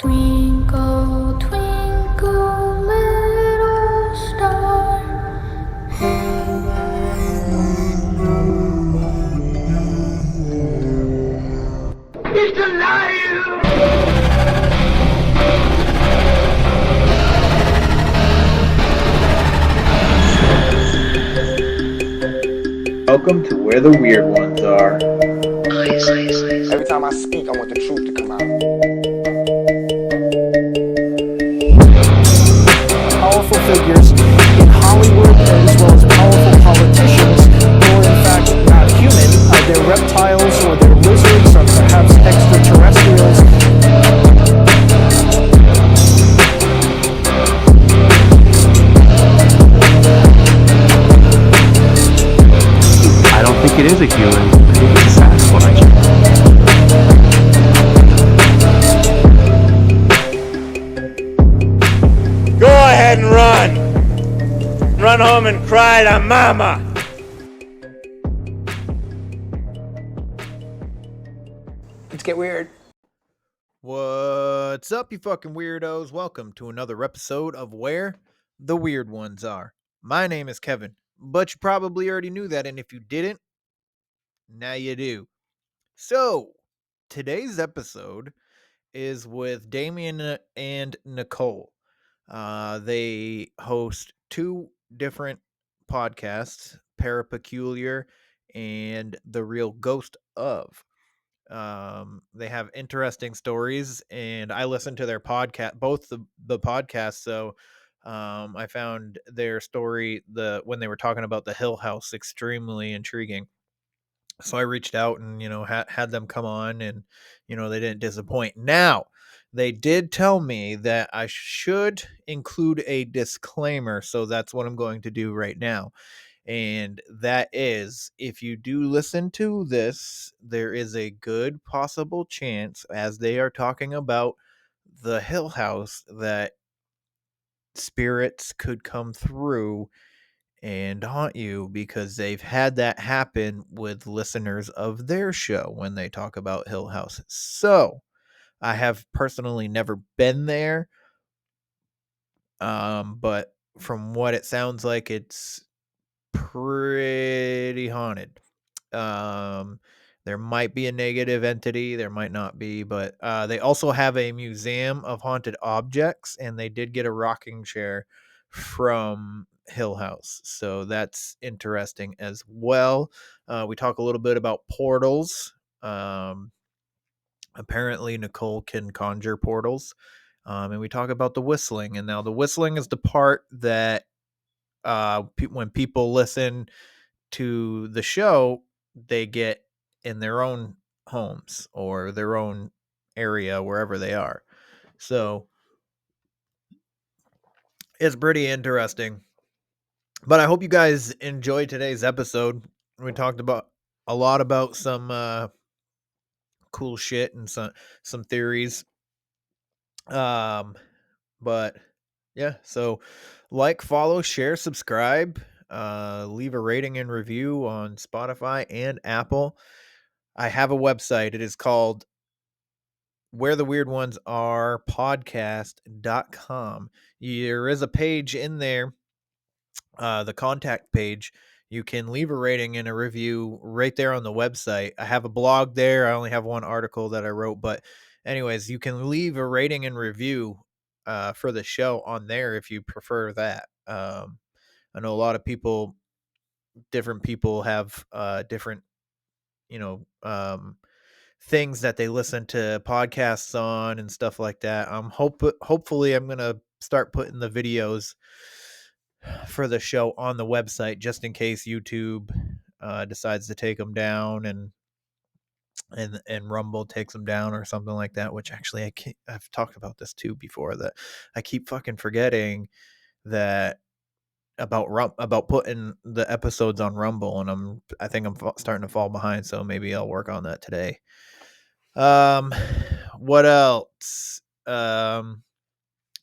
Twinkle, twinkle, little star. He's alive! Welcome to Where the Weird Ones Are. Every time I speak, I want the truth to come out. Powerful figures in Hollywood as well as powerful politicians who are in fact not human. They're reptiles or they're lizards or perhaps extraterrestrials. I don't think it is a human. I think it's a Sasquatch. Go ahead and run. Run home and cry to mama. Let's get weird. What's up, you fucking weirdos? Welcome to another episode of Where the Weird Ones Are. My name is Kevin, but you probably already knew that, and if you didn't, now you do. So, today's episode is with Damian and Nicole. They host two different podcasts, Parapeculiar and The Real Ghost of. They have interesting stories, and I listen to their podcast, both the podcasts. So, I found their story when they were talking about the Hill House extremely intriguing. So I reached out and had them come on, and they didn't disappoint. Now they did tell me that I should include a disclaimer, so that's what I'm going to do right now. And that is, if you do listen to this, there is a good possible chance, as they are talking about the Hill House, that spirits could come through and haunt you, because they've had that happen with listeners of their show when they talk about Hill House. So I have personally never been there, but from what it sounds like, it's pretty haunted. There might be a negative entity, there might not be, but they also have a museum of haunted objects, and they did get a rocking chair from Hill House, so that's interesting as well. We talk a little bit about portals. Apparently Nicole can conjure portals, and we talk about the whistling. And now the whistling is the part that when people listen to the show, they get in their own homes or their own area, wherever they are. So it's pretty interesting. But I hope you guys enjoyed today's episode. We talked about a lot about some cool shit and some theories. But yeah, so like, follow, share, subscribe, leave a rating and review on Spotify and Apple. I have a website. It is called Where the Weird Ones Are podcast.com. There is a page in there, the contact page. You can leave a rating and a review right there on the website. I have a blog there. I only have one article that I wrote, but anyways, you can leave a rating and review for the show on there if you prefer that. I know a lot of different people have different, things that they listen to podcasts on and stuff like that. Hopefully I'm gonna start putting the videos for the show on the website, just in case YouTube decides to take them down, and Rumble takes them down or something like that. Which actually I've talked about this too before, that I keep fucking forgetting that about putting the episodes on Rumble, and I think I'm starting to fall behind, so maybe I'll work on that today. What else?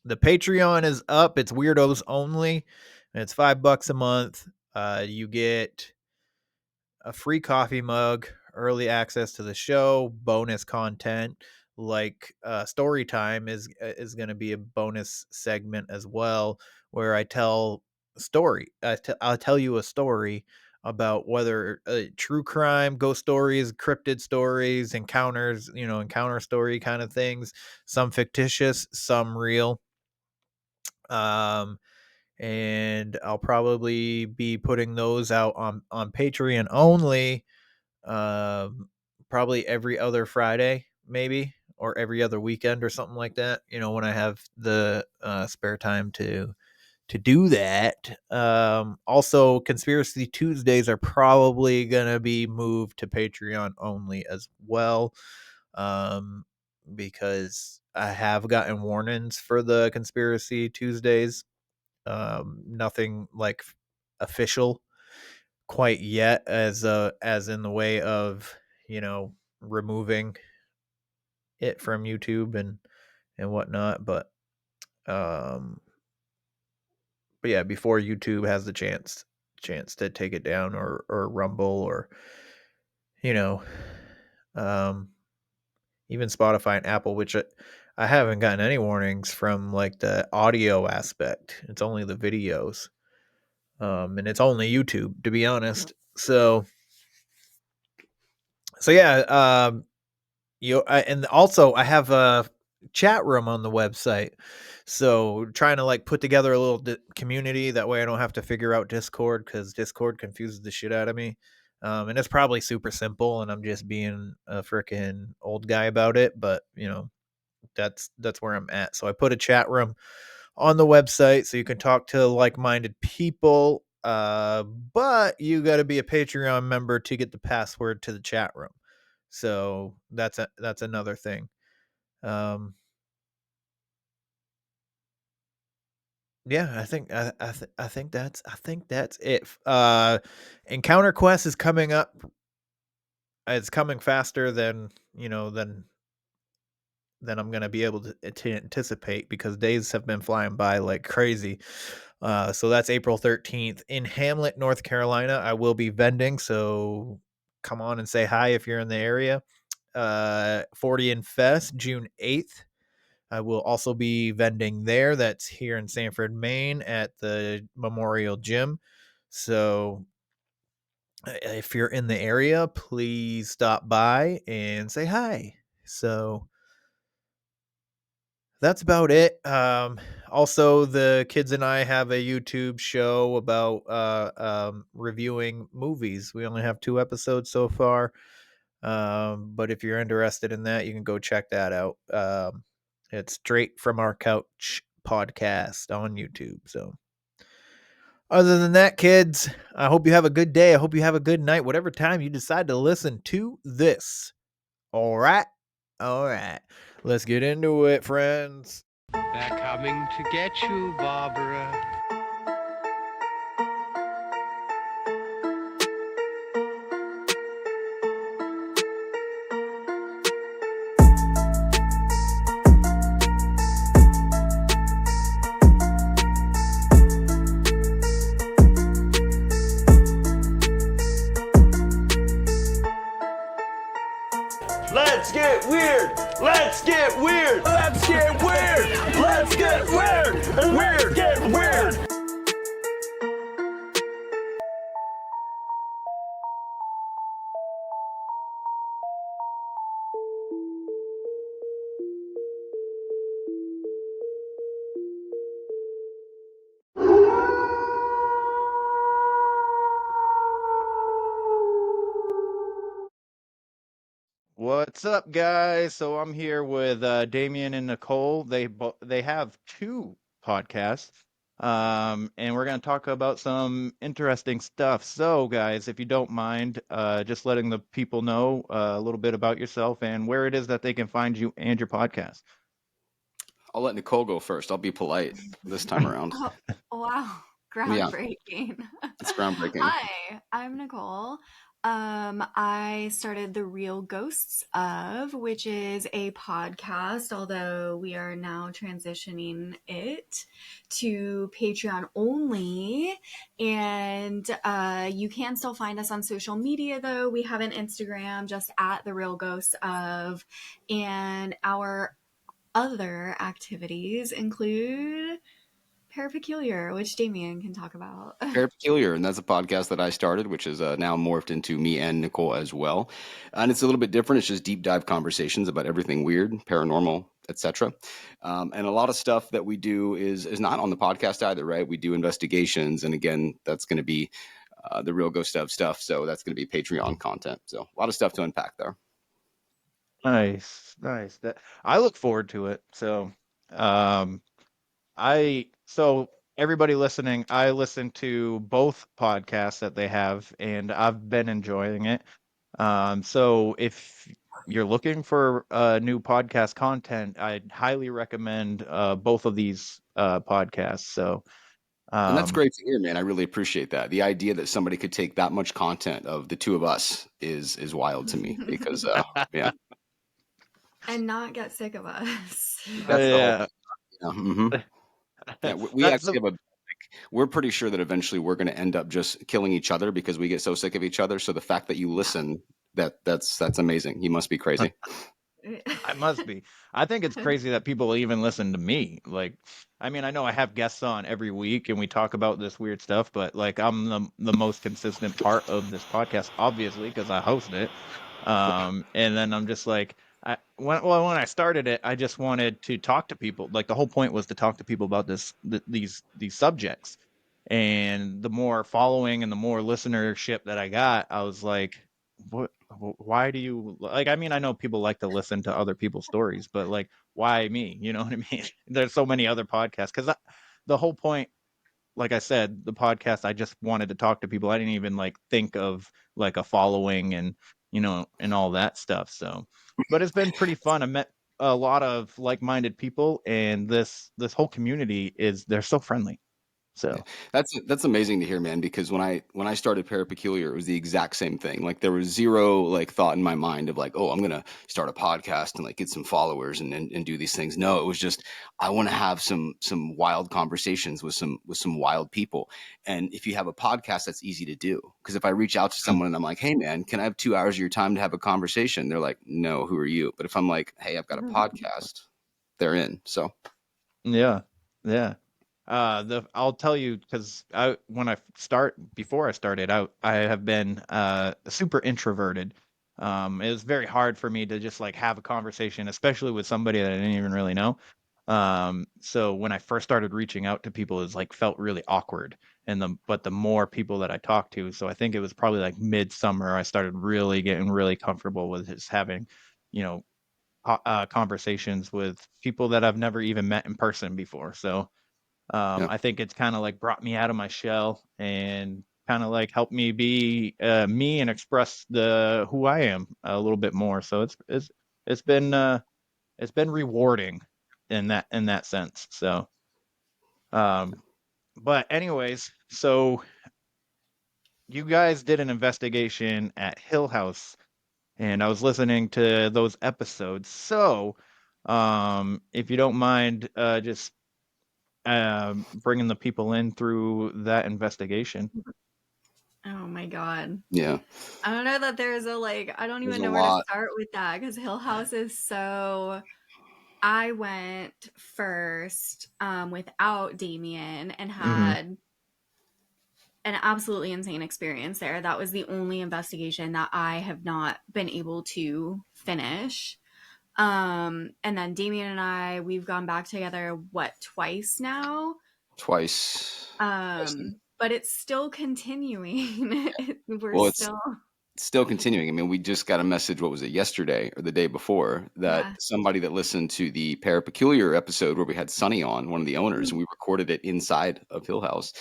The Patreon is up. It's weirdos only, and it's $5 a month. You get a free coffee mug, early access to the show, bonus content, like story time is going to be a bonus segment as well, where I tell I'll tell you a story about whether true crime, ghost stories, cryptid stories, encounters, encounter story kind of things, some fictitious, some real. And I'll probably be putting those out on Patreon only, probably every other Friday, maybe, or every other weekend or something like that. When I have the spare time to do that. Also, Conspiracy Tuesdays are probably gonna be moved to Patreon only as well, because I have gotten warnings for the Conspiracy Tuesdays. Nothing like official quite yet, as in the way of removing it from YouTube and whatnot, um but yeah, before YouTube has the chance to take it down, or Rumble, or you know um even Spotify and Apple, which I haven't gotten any warnings from, like the audio aspect. It's only the videos, and it's only YouTube, to be honest. So yeah, and also I have a chat room on the website, so trying to like put together a little community, that way I don't have to figure out Discord, because Discord confuses the shit out of me. And it's probably super simple, and I'm just being a freaking old guy about it, but that's where I'm at. So I put a chat room on the website so you can talk to like-minded people, but you got to be a Patreon member to get the password to the chat room. So that's another thing. Um, yeah, I think that's it. Encounter Quest is coming up. It's coming faster than I'm gonna be able to anticipate, because days have been flying by like crazy. So that's April 13th in Hamlet, North Carolina. I will be vending, so come on and say hi if you're in the area. 40 and Fest, June 8th. I will also be vending there. That's here in Sanford, Maine, at the Memorial Gym. So if you're in the area, please stop by and say hi. So that's about it. Also, the kids and I have a YouTube show about reviewing movies. We only have 2 episodes so far. But if you're interested in that, you can go check that out. It's Straight from Our Couch podcast on YouTube. So other than that, kids, I hope you have a good day. I hope you have a good night, whatever time you decide to listen to this. All right. All right. Let's get into it, friends. They're coming to get you, Barbara. Let's get weird. Let's get weird. Let's get weird. Let's get weird. Weird. Get weird. What's up, guys? So I'm here with Damian and Nicole. They have 2 podcasts, and we're going to talk about some interesting stuff. So, guys, if you don't mind, just letting the people know a little bit about yourself and where it is that they can find you and your podcast. I'll let Nicole go first. I'll be polite this time around. Oh, wow. Groundbreaking. It's groundbreaking. Hi, I'm Nicole. I started The Real Ghosts of, which is a podcast, although we are now transitioning it to Patreon only. And you can still find us on social media, though. We have an Instagram, just at The Real Ghosts of. And our other activities include Parapeculiar, which Damian can talk about. Peculiar, and that's a podcast that I started, which is now morphed into me and Nicole as well. And it's a little bit different. It's just deep dive conversations about everything weird, paranormal, etc. And a lot of stuff that we do is not on the podcast either, right? We do investigations, and again, that's going to be the Real Ghost of stuff. So that's going to be Patreon content. So a lot of stuff to unpack there. Nice, nice. That I look forward to it. So, um, so everybody listening, I listen to both podcasts that they have, and I've been enjoying it. So if you're looking for new podcast content, I'd highly recommend both of these podcasts. So, And that's um, great to hear, man. I really appreciate that. The idea that somebody could take that much content of the two of us is wild to me because yeah, And not get sick of us. that's the whole yeah, yeah, we that's the actually have a we're pretty sure that eventually we're going to end up just killing each other because we get so sick of each other. So the fact that you listen, that's amazing. You must be crazy. I must be. I think it's crazy that people even listen to me. Like, I mean, I know I have guests on every week and we talk about this weird stuff, but like I'm the most consistent part of this podcast, obviously, because I host it. And then I'm just like, when I started it, I just wanted to talk to people. Like the whole point was to talk to people about these subjects. And the more following and the more listenership that I got, I was like, what? Why do you like? I mean, I know people like to listen to other people's stories, but like, why me? You know what I mean? There's so many other podcasts because the whole point, like I said, the podcast, I just wanted to talk to people. I didn't even like think of like a following and and all that stuff. So, but it's been pretty fun. I met a lot of like-minded people, and this whole community they're so friendly. Yeah. So That's amazing to hear, man, because when I started Parapeculiar, it was the exact same thing. Like there was zero like thought in my mind of like, oh, I'm gonna start a podcast and like get some followers and do these things. No, it was just I want to have some wild conversations with some wild people. And if you have a podcast, that's easy to do. Because if I reach out to someone and I'm like, hey man, can I have 2 hours of your time to have a conversation? They're like, no, who are you? But if I'm like, hey, I've got a podcast, they're in. So yeah, yeah. I'll tell you because before I started out, I have been super introverted. It was very hard for me to just like have a conversation, especially with somebody that I didn't even really know. So when I first started reaching out to people, it was like felt really awkward. But the more people that I talked to, so I think it was probably like midsummer, I started really getting really comfortable with just having, you know, conversations with people that I've never even met in person before. So yeah. I think it's kind of like brought me out of my shell and kind of like helped me be me and express the who I am a little bit more. So it's been it's been rewarding in that sense. So um, but anyways, so you guys did an investigation at Hill House, and I was listening to those episodes. So if you don't mind, just bringing the people in through that investigation. Oh my God. Yeah. I don't know that there's I don't There's even a know where to lot. start with that because Hill House is so. I went first without Damian and Hmm. had an absolutely insane experience there. That was the only investigation that I have not been able to finish. And then Damian and we've gone back together, twice now? Twice. But it's still continuing. We're Well, it's still, still continuing. I mean, we just got a message, what was it, yesterday or the day before, that yeah. somebody that listened to the Parapeculiar episode where we had Sonny on, one of the owners, and we recorded it inside of Hill House.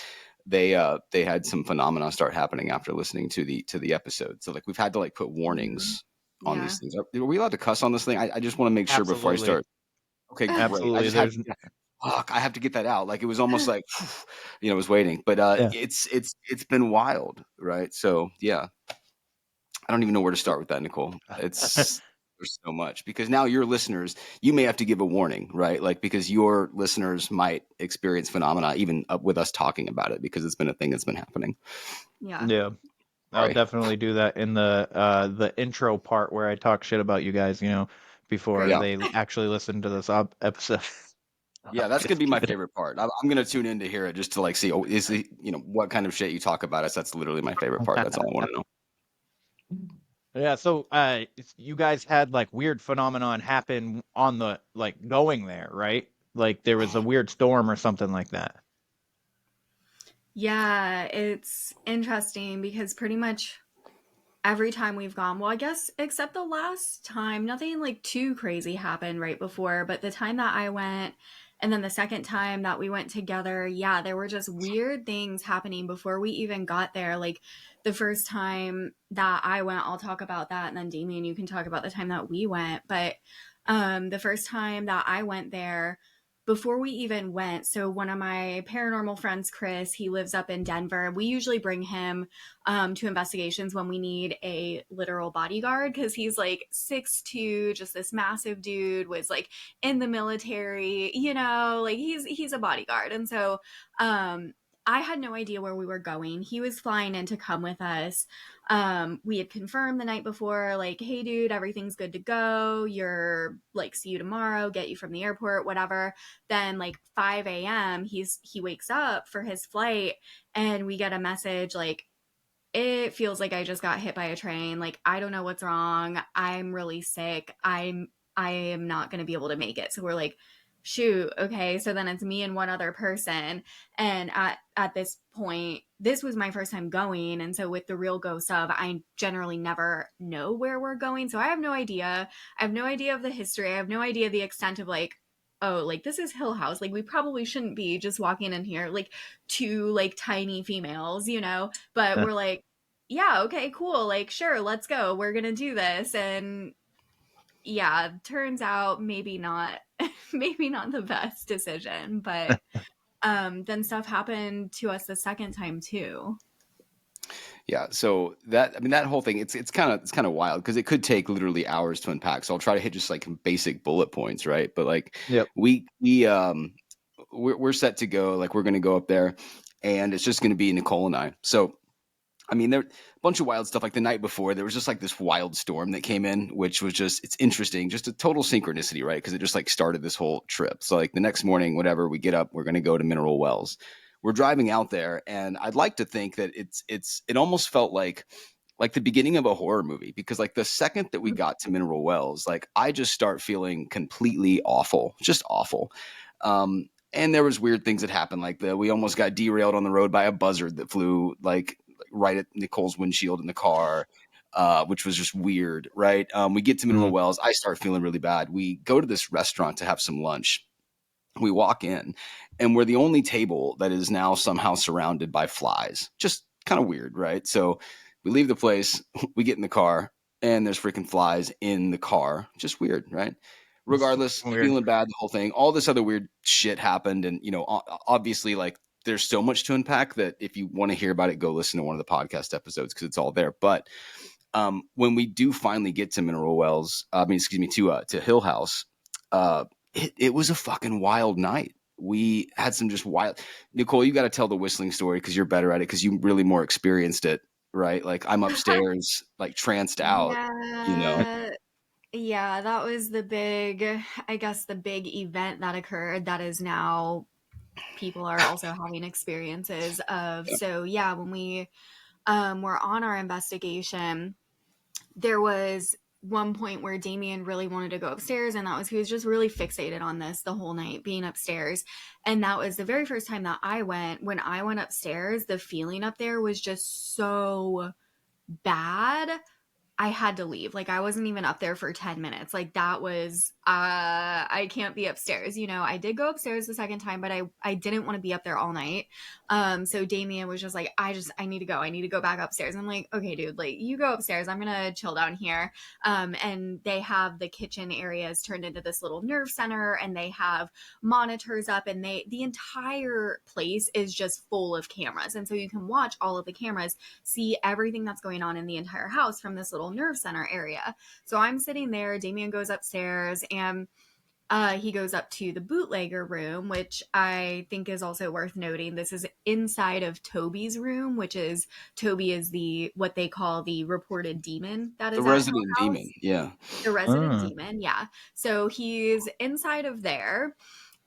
They had some phenomena start happening after listening to the episode. So like we've had to like put warnings on Yeah. these things. Are we allowed to cuss on this thing? I just want to make sure before I Absolutely. start. Okay, great. I Absolutely. just had There's fuck, I have to get that out. Like it was almost like I was waiting. But yeah. it's been wild, right? So yeah. don't even know where to start with that, Nicole. There's so much, because now your listeners, you may have to give a warning, right? Like, because your listeners might experience phenomena even up with us talking about it, because it's been a thing that's been happening. Yeah. Yeah. I'll Sorry. definitely do that in the intro part where I talk shit about you guys, before Great. they actually listen to this episode. Yeah, that's gonna Just be my kidding. favorite part. I'm gonna tune in to hear it, just to like see, is it, what kind of shit you talk about us. That's literally my favorite part. That's all I want to know. Yeah, so you guys had like weird phenomenon happen on the like going there, right? Like there was a weird storm or something like that. Yeah, it's interesting because pretty much every time we've gone, well, I guess except the last time, nothing like too crazy happened right before, but the time that I went and then the second time that we went together, yeah, there were just weird things happening before we even got there. Like the first time that I went, I'll talk about that, and then Damian, you can talk about the time that we went. But the first time that I went there, before we even went, so one of my paranormal friends, Chris, he lives up in Denver. We usually bring him to investigations when we need a literal bodyguard, because he's like 6'2", just this massive dude, was like in the military, like he's a bodyguard. And so I had no idea where we were going. He was flying in to come with us. We had confirmed the night before, like, hey dude, everything's good to go, you're like, see you tomorrow, get you from the airport, whatever. Then like 5 a.m. he wakes up for his flight, and we get a message like, it feels like I just got hit by a train. Like, I don't know what's wrong. I'm really sick. I am not going to be able to make it. So we're like, shoot, okay. So then it's me and one other person. And at this point, this was my first time going. And so with the real ghost of, I generally never know where we're going. So I have no idea. I have no idea of the history. I have no idea the extent of like, oh, like this is Hill House. Like we probably shouldn't be just walking in here like two like tiny females, but we're like, yeah, okay, cool. Like, sure, let's go. We're going to do this. And yeah, turns out maybe not, maybe not the best decision, but then stuff happened to us the second time too. Yeah, so that whole thing, it's kind of wild, because it could take literally hours to unpack. So I'll try to hit just like basic bullet points, right? But like, Yep. we're set to go. Like, we're going to go up there, and it's just going to be Nicole and I. So I mean, there a bunch of wild stuff. Like the night before, there was just like this wild storm that came in, which was it's interesting, just a total synchronicity, right? Because it just like started this whole trip. So like the next morning, whatever, we get up, we're going to go to Mineral Wells. We're driving out there, and I'd like to think that it almost felt like the beginning of a horror movie, because like the second that we got to Mineral Wells, like I just start feeling completely awful, just awful. And there was weird things that happened, like we almost got derailed on the road by a buzzard that flew like right at Nicole's windshield in the car, which was just weird, right? We get to Mineral Wells. I start feeling really bad. We go to this restaurant to have some lunch. We walk in, and we're the only table that is now somehow surrounded by flies. Just kind of weird, right? So we leave the place, we get in the car, and there's freaking flies in the car. Just weird, right? Regardless, Weird. feeling bad, the whole thing. All this other weird shit happened, and obviously, like, there's so much to unpack that if you want to hear about it, go listen to one of the podcast episodes, because it's all there. But when we do finally get to Mineral Wells, to Hill House, it was a fucking wild night. We had some just wild. Nicole, you got to tell the whistling story, because you're better at it, because you really more experienced it, right? Like, I'm upstairs, like tranced out, Yeah, that was the big event that occurred that is now people are also having experiences of. So yeah, when we were on our investigation, there was one point where Damian really wanted to go upstairs, and he was just really fixated on this the whole night, being upstairs. And that was the very first time that I went. When I went upstairs, the feeling up there was just so bad. I had to leave. Like, I wasn't even up there for 10 minutes. Like, that was, I can't be upstairs. You know, I did go upstairs the second time, but I didn't want to be up there all night. So Damian was just like, I need to go. I need to go back upstairs. I'm like, okay, dude, like, you go upstairs. I'm going to chill down here. And they have the kitchen areas turned into this little nerve center, and they have monitors up, and the entire place is just full of cameras. And so you can watch all of the cameras, see everything that's going on in the entire house from this little nerve center area. So I'm sitting there, Damien goes upstairs, and he goes up to the bootlegger room, which I think is also worth noting. This is inside of Toby's room, which is Toby is what they call the reported demon that is The at Hill resident House. demon, yeah. The resident demon, yeah. So he's inside of there,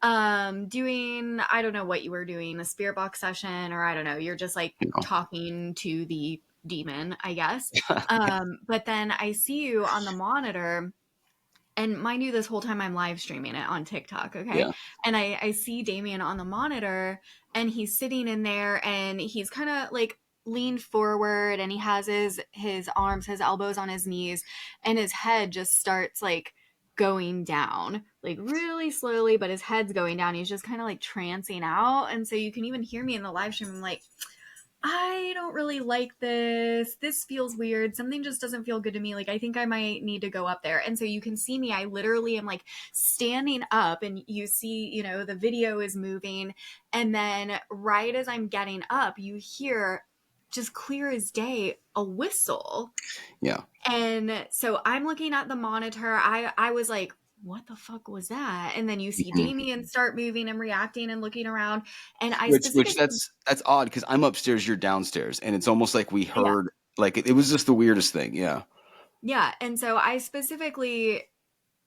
doing, I don't know what you were doing, a spirit box session, or I don't know, you're just like talking to the demon, I guess. But then I see you on the monitor, and mind you, this whole time I'm live streaming it on TikTok, okay? Yeah. And I see Damian on the monitor, and he's sitting in there, and he's kind of like leaned forward, and he has his arms, his elbows on his knees, and his head just starts like going down, like really slowly, but his head's going down. He's just kind of like trancing out. And so you can even hear me in the live stream. I'm like, I don't really like this. This feels weird. Something just doesn't feel good to me. Like, I think I might need to go up there. And so you can see me. I literally am like standing up, and you see, you know, the video is moving. And then right as I'm getting up, you hear just clear as day a whistle. Yeah. And so I'm looking at the monitor. I was like, what the fuck was that? And then you see Damian start moving and reacting and looking around. And I which that's odd, because I'm upstairs, you're downstairs, and it's almost like we heard like it was just the weirdest thing. Yeah. Yeah. And so I specifically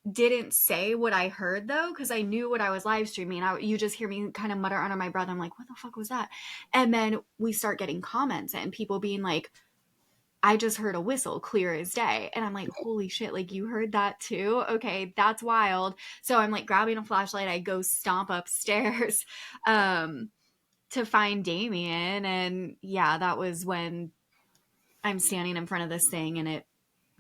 didn't say what I heard though, because I knew what I was live streaming. You just hear me kind of mutter under my breath. I'm like, what the fuck was that? And then we start getting comments and people being like, I just heard a whistle clear as day. And I'm like, holy shit, like you heard that too? Okay, that's wild. So I'm like grabbing a flashlight. I go stomp upstairs to find Damian. And yeah, that was when I'm standing in front of this thing and it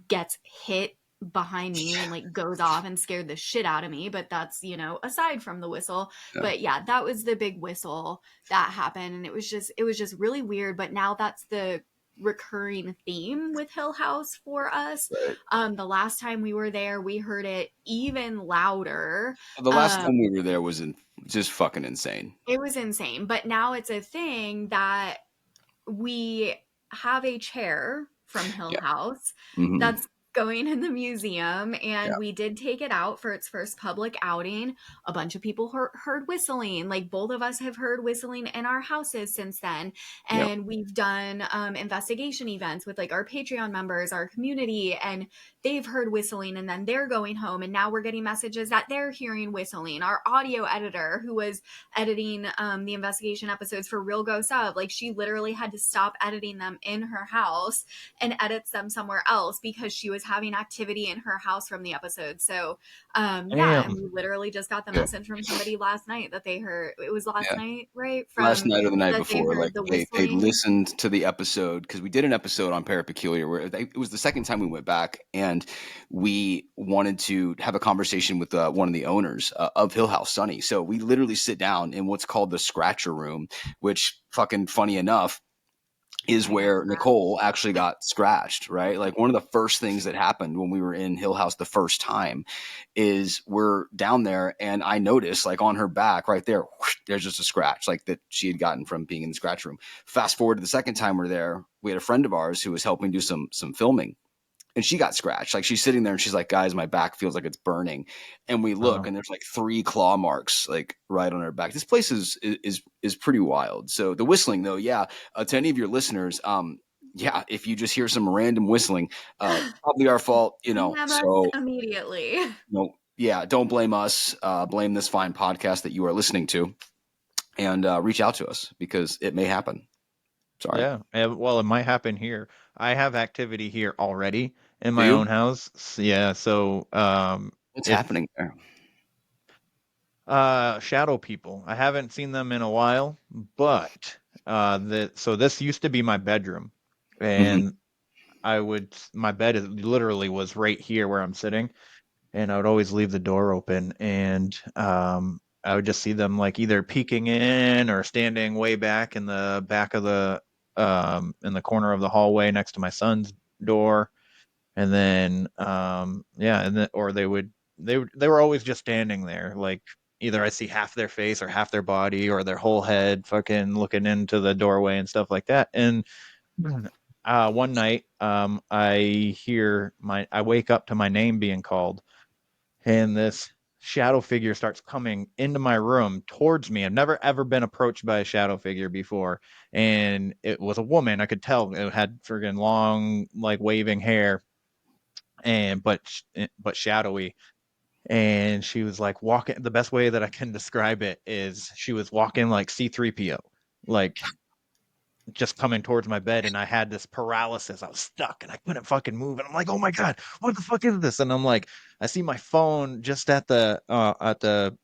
gets hit behind me and like goes off and scared the shit out of me. But that's, you know, aside from the whistle. But yeah, that was the big whistle that happened. And it was just really weird. But now that's the recurring theme with Hill House for us. The last time we were there, we heard it even louder. The last time we were there was just fucking insane. It was insane. But now it's a thing that we have a chair from Hill House that's going in the museum, and we did take it out for its first public outing. A bunch of people heard whistling. Like both of us have heard whistling in our houses since then. And we've done investigation events with like our Patreon members, our community, and they've heard whistling, and then they're going home, and now we're getting messages that they're hearing whistling. Our audio editor, who was editing the investigation episodes for Real Ghost Up, like she literally had to stop editing them in her house and edits them somewhere else because she was having activity in her house from the episode. So yeah, and we literally just got the message from somebody last night that they heard it was last night, right? Last night or the night before, like they listened to the episode, because we did an episode on Parapeculiar where it was the second time we went back, and we wanted to have a conversation with one of the owners of Hill House, Sonny. So we literally sit down in what's called the scratcher room, which, fucking funny enough, is where Nicole actually got scratched, right? Like one of the first things that happened when we were in Hill House the first time is we're down there, and I noticed like on her back right there, whoosh, there's just a scratch like that she had gotten from being in the scratch room. Fast forward to the second time we're there, we had a friend of ours who was helping do some filming, and she got scratched. Like she's sitting there and she's like, guys, my back feels like it's burning. And we look and there's like 3 claw marks like right on her back. This place is pretty wild. So the whistling though, to any of your listeners, if you just hear some random whistling, probably our fault, you know. So immediately. Don't blame us. Blame this fine podcast that you are listening to, and reach out to us because it may happen. Sorry. Yeah. Well, it might happen here. I have activity here already in my own house. Yeah. So, what's happening there? Shadow people. I haven't seen them in a while, but so this used to be my bedroom, and my bed literally was right here where I'm sitting, and I would always leave the door open, and I would just see them like either peeking in or standing way back in the back of the in the corner of the hallway next to my son's door. And then yeah, and then or they were always just standing there, like either I see half their face or half their body or their whole head fucking looking into the doorway and stuff like that. And one night I wake up to my name being called, and this shadow figure starts coming into my room towards me. I've never ever been approached by a shadow figure before, and it was a woman. I could tell it had friggin' long, like waving hair, and but shadowy. And she was like walking. The best way that I can describe it is she was walking like C-3PO, like just coming towards my bed, and I had this paralysis. I was stuck and I couldn't fucking move. And I'm like, oh my God, what the fuck is this? And I'm like, I see my phone just at the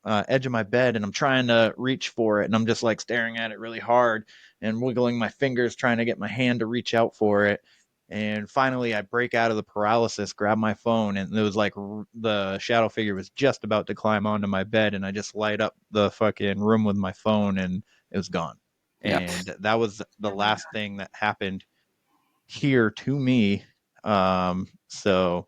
edge of my bed, and I'm trying to reach for it, and I'm just like staring at it really hard and wiggling my fingers, trying to get my hand to reach out for it. And finally, I break out of the paralysis, grab my phone, and it was like the shadow figure was just about to climb onto my bed, and I just light up the fucking room with my phone, and it was gone. Yeah. And that was the last thing that happened here to me. So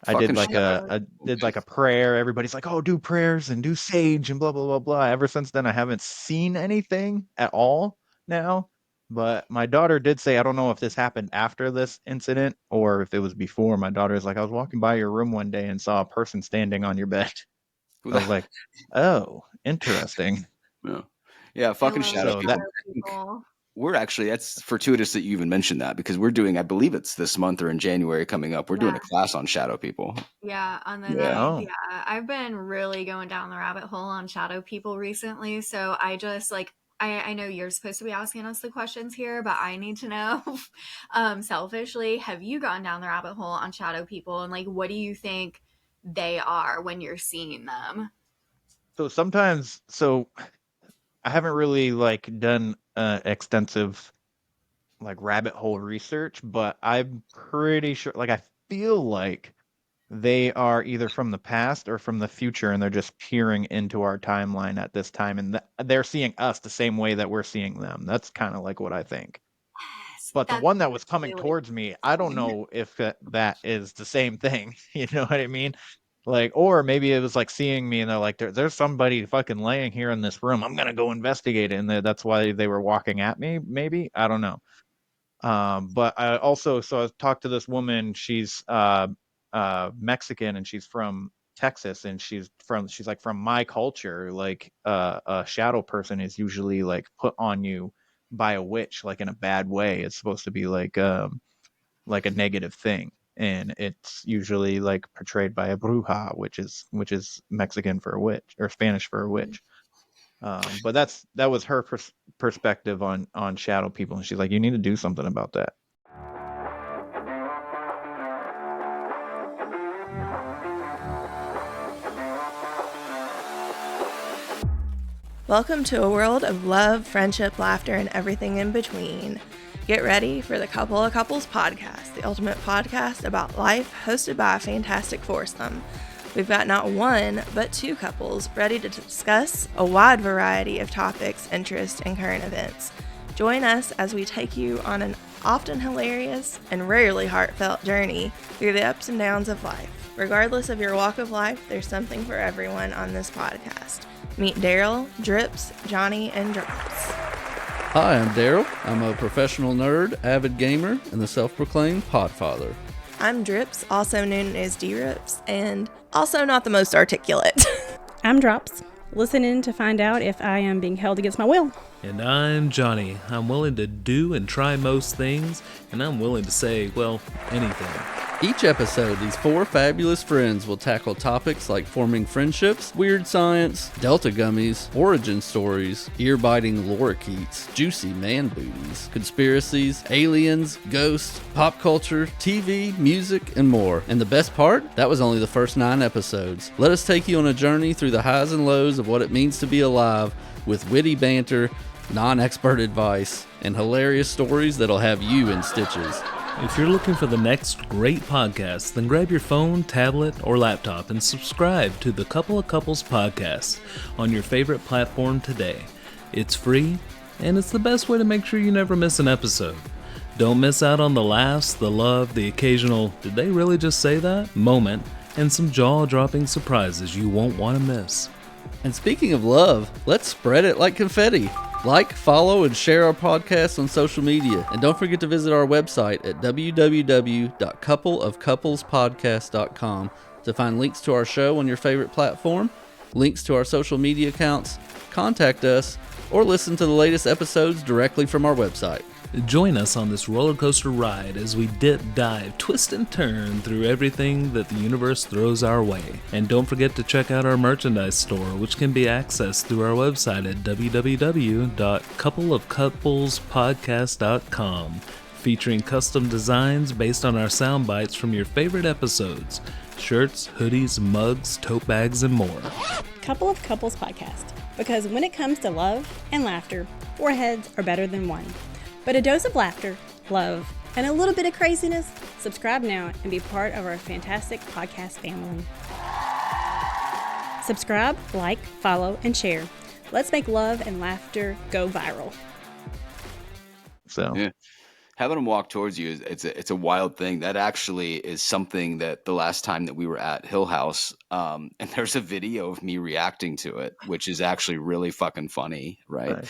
I did like a prayer. Everybody's like, oh, do prayers and do sage and blah blah blah blah. Ever since then, I haven't seen anything at all now. But my daughter did say, I don't know if this happened after this incident or if it was before. My daughter's like, I was walking by your room one day and saw a person standing on your bed. I was like, oh, interesting. Yeah, fucking shadow people. We're actually, that's fortuitous that you even mentioned that, because we're doing, I believe it's this month or in January coming up, we're doing a class on shadow people. Yeah, on the 9th. Yeah, I've been really going down the rabbit hole on shadow people recently. So I just like, I know you're supposed to be asking us the questions here, but I need to know, selfishly, have you gone down the rabbit hole on shadow people? And like, what do you think they are when you're seeing them? So sometimes, I haven't really like done extensive like rabbit hole research, but I'm pretty sure, like I feel like they are either from the past or from the future, and they're just peering into our timeline at this time, and they're seeing us the same way that we're seeing them. That's kind of like what I think. But the one that was coming towards me, I don't know if that is the same thing. You know what I mean? Like, or maybe it was like seeing me and they're like, there's somebody fucking laying here in this room. I'm going to go investigate it. And that's why they were walking at me. Maybe, I don't know. But I also, so I talked to this woman, she's, Mexican, and she's from Texas, and she's like, from my culture, like, a shadow person is usually like put on you by a witch, like in a bad way. It's supposed to be like a negative thing. And it's usually like portrayed by a bruja, which is Mexican for a witch, or Spanish for a witch. But that was her perspective on shadow people, and she's like, you need to do something about that. Welcome to a world of love, friendship, laughter, and everything in between. Get ready for the Couple of Couples podcast, the ultimate podcast about life, hosted by a fantastic foursome. We've got not one, but two couples ready to discuss a wide variety of topics, interests, and current events. Join us as we take you on an often hilarious and rarely heartfelt journey through the ups and downs of life. Regardless of your walk of life, there's something for everyone on this podcast. Meet Daryl, Drips, Johnny, and Drops. Hi, I'm Daryl. I'm a professional nerd, avid gamer, and the self-proclaimed podfather. I'm Drips, also known as D-Rips, and also not the most articulate. I'm Drops, listening to find out if I am being held against my will. And I'm Johnny. I'm willing to do and try most things, and I'm willing to say, well, anything. Each episode, these four fabulous friends will tackle topics like forming friendships, weird science, Delta gummies, origin stories, ear-biting lorikeets, juicy man booties, conspiracies, aliens, ghosts, pop culture, TV, music, and more. And the best part? That was only the first 9 episodes. Let us take you on a journey through the highs and lows of what it means to be alive, with witty banter, non-expert advice, and hilarious stories that'll have you in stitches. If you're looking for the next great podcast, then grab your phone, tablet, or laptop and subscribe to the Couple of Couples podcast on your favorite platform today. It's free, and it's the best way to make sure you never miss an episode. Don't miss out on the laughs, the love, the occasional "did they really just say that?" moment, and some jaw-dropping surprises you won't want to miss. And speaking of love, let's spread it like confetti. Like, follow, and share our podcast on social media. And don't forget to visit our website at www.coupleofcouplespodcast.com to find links to our show on your favorite platform, links to our social media accounts, contact us, or listen to the latest episodes directly from our website. Join us on this roller coaster ride as we dip, dive, twist, and turn through everything that the universe throws our way. And don't forget to check out our merchandise store, which can be accessed through our website at www.coupleofcouplespodcast.com, featuring custom designs based on our sound bites from your favorite episodes. Shirts, hoodies, mugs, tote bags, and more. Couple of Couples podcast. Because when it comes to love and laughter, 4 heads are better than 1. But a dose of laughter, love, and a little bit of craziness? Subscribe now and be part of our fantastic podcast family. Subscribe, like, follow, and share. Let's make love and laughter go viral. So yeah. Having them walk towards you, it's a wild thing. That actually is something that the last time that we were at Hill House, and there's a video of me reacting to it, which is actually really fucking funny, right?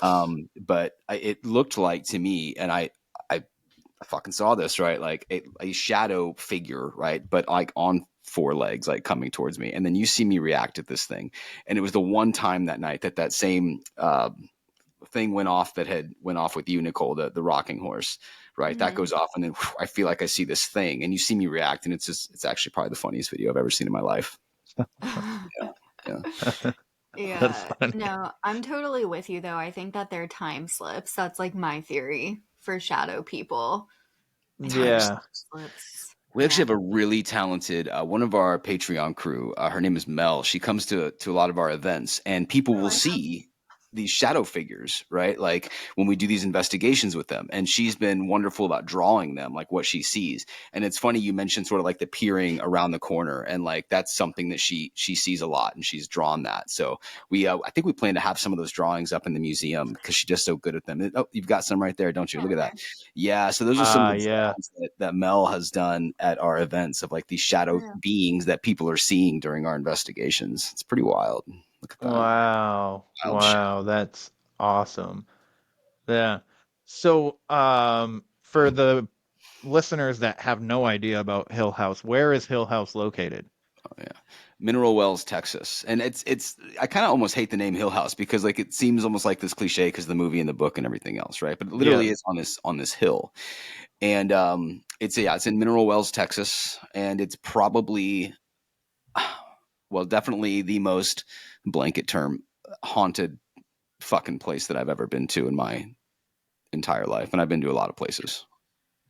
But it looked like to me, and I fucking saw this, right? Like a shadow figure, right? But like on 4 legs, like coming towards me. And then you see me react at this thing. And it was the one time that night that same thing went off with you, Nicole, the rocking horse, right? Mm-hmm. That goes off, and then I feel like I see this thing, and you see me react, and it's actually probably the funniest video I've ever seen in my life. Yeah. No, I'm totally with you though. I think that they're time slips. That's like my theory for shadow people. Yeah. We actually have a really talented one of our Patreon crew. Her name is Mel. She comes to a lot of our events, and people will see these shadow figures, right? Like when we do these investigations with them, and she's been wonderful about drawing them, like what she sees. And it's funny you mentioned sort of like the peering around the corner, and like that's something that she sees a lot, and she's drawn that. So we I think we plan to have some of those drawings up in the museum because she's just so good at them. Oh, you've got some right there, don't you? Look at that. Yeah, so those are some of the drawings that Mel has done at our events of like these shadow beings that people are seeing during our investigations. It's pretty wild. Look at that. Wow, that's awesome. Yeah. So, for the listeners that have no idea about Hill House, where is Hill House located? Oh yeah, Mineral Wells, Texas. And it's I kind of almost hate the name Hill House because like it seems almost like this cliche because of the movie and the book and everything else, right? But it literally is on this hill. And it's in Mineral Wells, Texas, and it's probably definitely the most blanket term haunted fucking place that I've ever been to in my entire life, and I've been to a lot of places.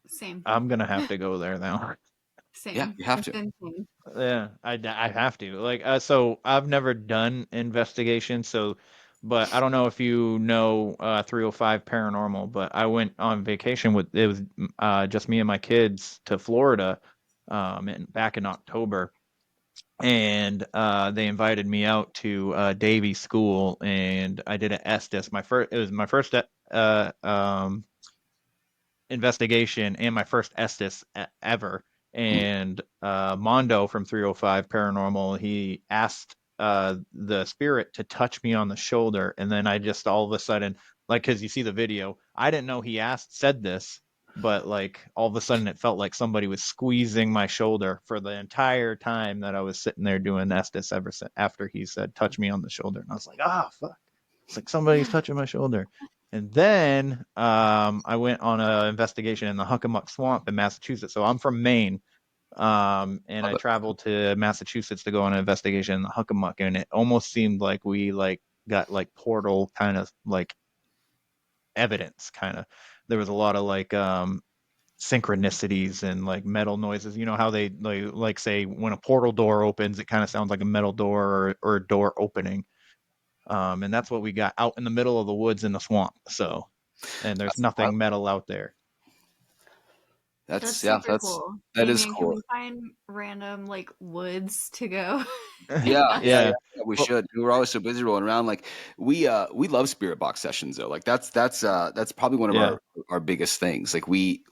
Same. I'm gonna have to go there now. Same. Yeah, you have to. Yeah, I have to. Like, so I've never done investigation, but I don't know if you know 305 Paranormal, but I went on vacation it was just me and my kids to Florida back in October, and they invited me out to Davie School, and I did an Estes. It was my first investigation and my first Estes ever. And Mondo from 305 Paranormal, he asked the spirit to touch me on the shoulder, and then I just all of a sudden, like, because you see the video, I didn't know he said this, but like all of a sudden it felt like somebody was squeezing my shoulder for the entire time that I was sitting there doing Estes ever since after he said touch me on the shoulder, and I was like, fuck, it's like somebody's touching my shoulder. And then I went on an investigation in the Huckamuck Swamp in Massachusetts. So I'm from Maine, and I traveled to Massachusetts to go on an investigation in the Huckamuck, and it almost seemed like we got like portal kind of like evidence. Kind of, there was a lot of like synchronicities and like metal noises. You know how they like say when a portal door opens, it kind of sounds like a metal door or a door opening. And that's what we got out in the middle of the woods in the swamp. So, and there's nothing metal out there. That's super cool. that is Damian, can cool. we find random like woods to go? Yeah, Yeah. we Well, should. We were always so busy rolling around. Like we love spirit box sessions though. Like that's probably one of yeah. our biggest things. Like we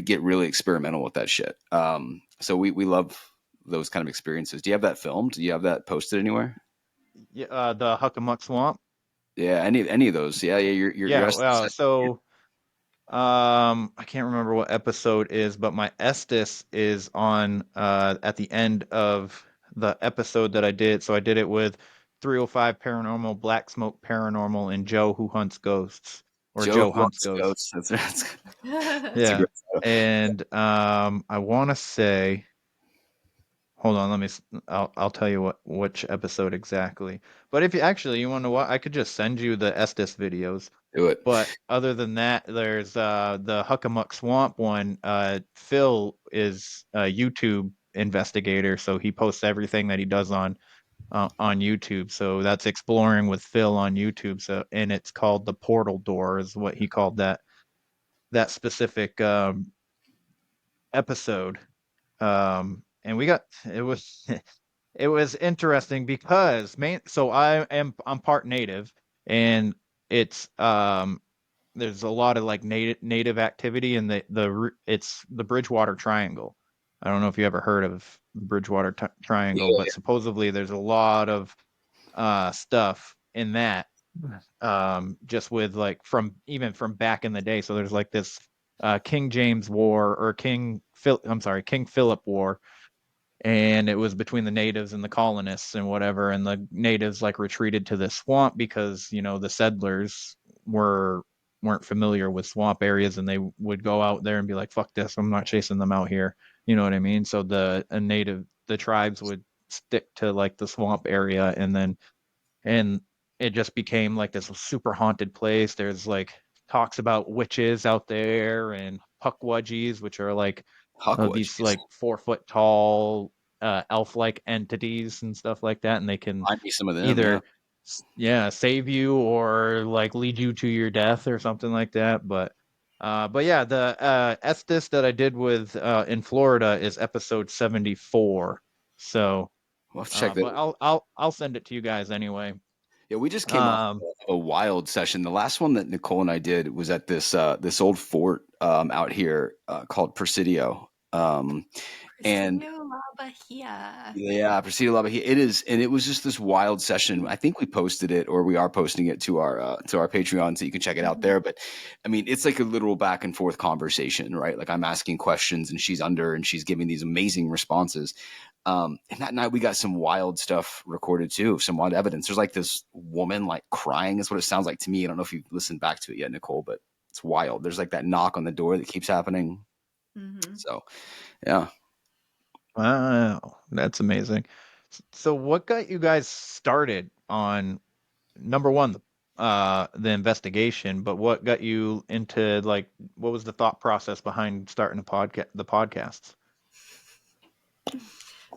get really experimental with that shit. So we love those kind of experiences. Do you have that filmed? Do you have that posted anywhere? Yeah, the Huckamuck Swamp. Yeah, any of those. Yeah, your Yeah, Estes well, session. so I can't remember what episode is, but my Estes is on at the end of the episode that I did. So I did it with 305 Paranormal, Black Smoke Paranormal, and Joe Who Hunts Ghosts, or Joe Joe Who Hunts Hunts Ghosts. Ghosts. That's a Yeah. great title. And I want to say, hold on, I'll tell you which episode exactly. But if you want to know what, I could just send you the Estes videos. Do it. But other than that, there's the Huckamuck Swamp one. Phil is a YouTube investigator, so he posts everything that he does on YouTube. So that's Exploring with Phil on YouTube. So, and it's called The Portal Door is what he called that specific episode. And we got it was it was interesting because so I'm part native, and it's there's a lot of like native activity in it's the Bridgewater Triangle. I don't know if you ever heard of the Bridgewater Triangle, Yeah. but supposedly there's a lot of stuff in that, just with like even from back in the day. So there's like this King James War, or King Philip War, and it was between the natives and the colonists and whatever, and the natives like retreated to this swamp because the settlers weren't familiar with swamp areas, and they would go out there and be like, fuck this, I'm not chasing them out here, you know what I mean? So the tribes would stick to like the swamp area, and it just became like this super haunted place. There's like talks about witches out there, and puckwudgies, which are like these Huckwudgies. like 4 foot tall elf-like entities and stuff like that, and they can Might be some of them. Yeah. either save you or like lead you to your death or something like that. But yeah, the Estes that I did with in Florida is episode 74. So We'll have to check that. but I'll send it to you guys anyway. Yeah, we just came off a wild session. The last one that Nicole and I did was at this old fort out here called Presidio. And Presidio La Bahia. yeah, Presidio La Bahia. It is, and it was just this wild session. I think we posted it, or we are posting it to our Patreon, so you can check it out there. But I mean, it's like a literal back and forth conversation, right? Like I'm asking questions, and she's and she's giving these amazing responses. And that night we got some wild stuff recorded too, some wild evidence. There's like this woman like crying is what it sounds like to me. I don't know if you've listened back to it yet, Nicole, but it's wild. There's like that knock on the door that keeps happening. So, yeah. Wow, that's amazing. So what got you guys started on number one, the investigation, but what got you into like what was the thought process behind starting the podcasts?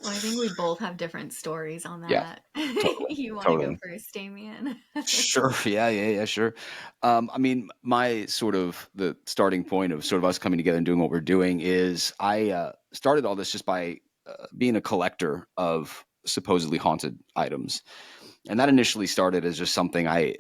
Well, I think we both have different stories on Yeah, that. totally, You want to go totally. first, Damian? Sure. Yeah, sure. I mean, my sort of the starting point of sort of us coming together and doing what we're doing is I started all this just by being a collector of supposedly haunted items. And that initially started as just something I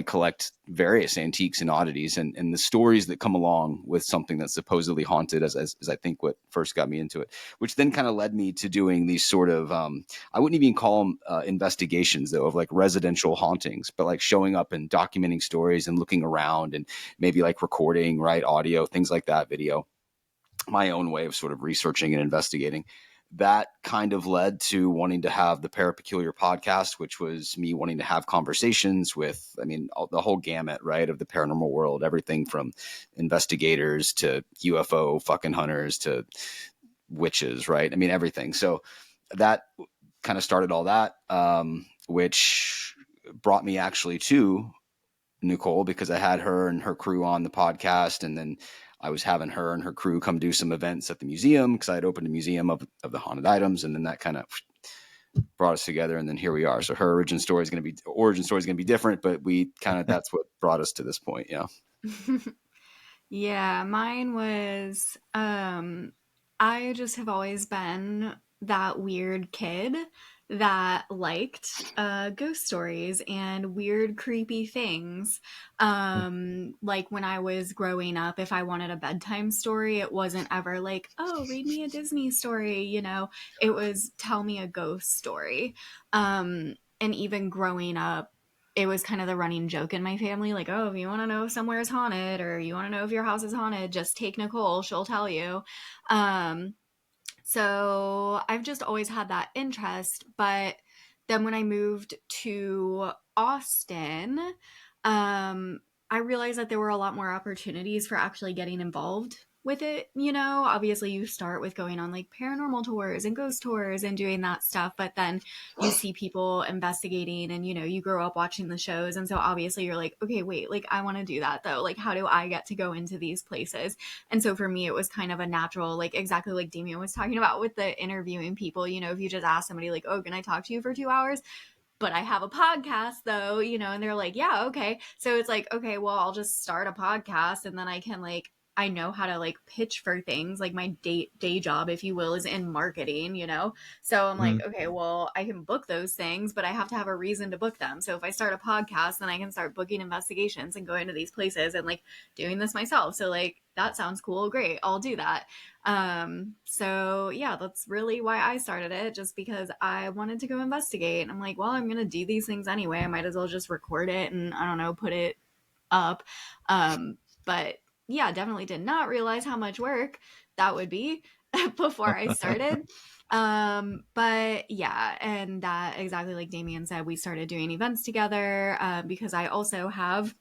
collect various antiques and oddities, and the stories that come along with something that's supposedly haunted as I think what first got me into it, which then kind of led me to doing these sort of, I wouldn't even call them investigations though, of like residential hauntings, but like showing up and documenting stories and looking around and maybe like recording, right, audio, things like that, video, my own way of sort of researching and investigating. That kind of led to wanting to have the Parapeculiar podcast, which was me wanting to have conversations with, I mean, the whole gamut, right, of the paranormal world, everything from investigators to UFO fucking hunters to witches, right? I mean, everything. So that kind of started all that, which brought me actually to Nicole, because I had her and her crew on the podcast, and then I was having her and her crew come do some events at the museum because I had opened a museum of the haunted items, and then that kind of brought us together, and then here we are. So her origin story is going to be different, but we kind of that's what brought us to this point. Yeah. Yeah, mine was I just have always been that weird kid that liked ghost stories and weird creepy things. Like when I was growing up, if I wanted a bedtime story, it wasn't ever like, "Oh, read me a Disney story," you know. It was tell me a ghost story. And even growing up, it was kind of the running joke in my family, like, oh, if you want to know if somewhere's haunted or you want to know if your house is haunted, just take Nicole, she'll tell you. um so I've just always had that interest. But then when I moved to Austin, um I realized that there were a lot more opportunities for actually getting involved with it. You know, obviously you start with going on like paranormal tours and ghost tours and doing that stuff, but then you see people investigating and, you know, you grow up watching the shows. And so obviously you're like, okay, wait, like I want to do that though. Like, how do I get to go into these places? And so for me, it was kind of a natural, like exactly like Damian was talking about with the interviewing people. You know, if you just ask somebody like, oh, can I talk to you for 2 hours? But I have a podcast though, you know, and they're like, yeah, okay. So it's like, okay, well, I'll just start a podcast and then I can like, I know how to like pitch for things. Like my day job, if you will, is in marketing, you know? So I'm like, okay, well, I can book those things, but I have to have a reason to book them. So if I start a podcast, then I can start booking investigations and going to these places and like doing this myself. So like, that sounds cool. Great. I'll do that. So yeah, that's really why I started it, just because I wanted to go investigate. And I'm like, well, I'm going to do these things anyway. I might as well just record it and I don't know, put it up. But yeah, definitely did not realize how much work that would be before I started. But yeah, and that exactly like Damian said, we started doing events together, because I also have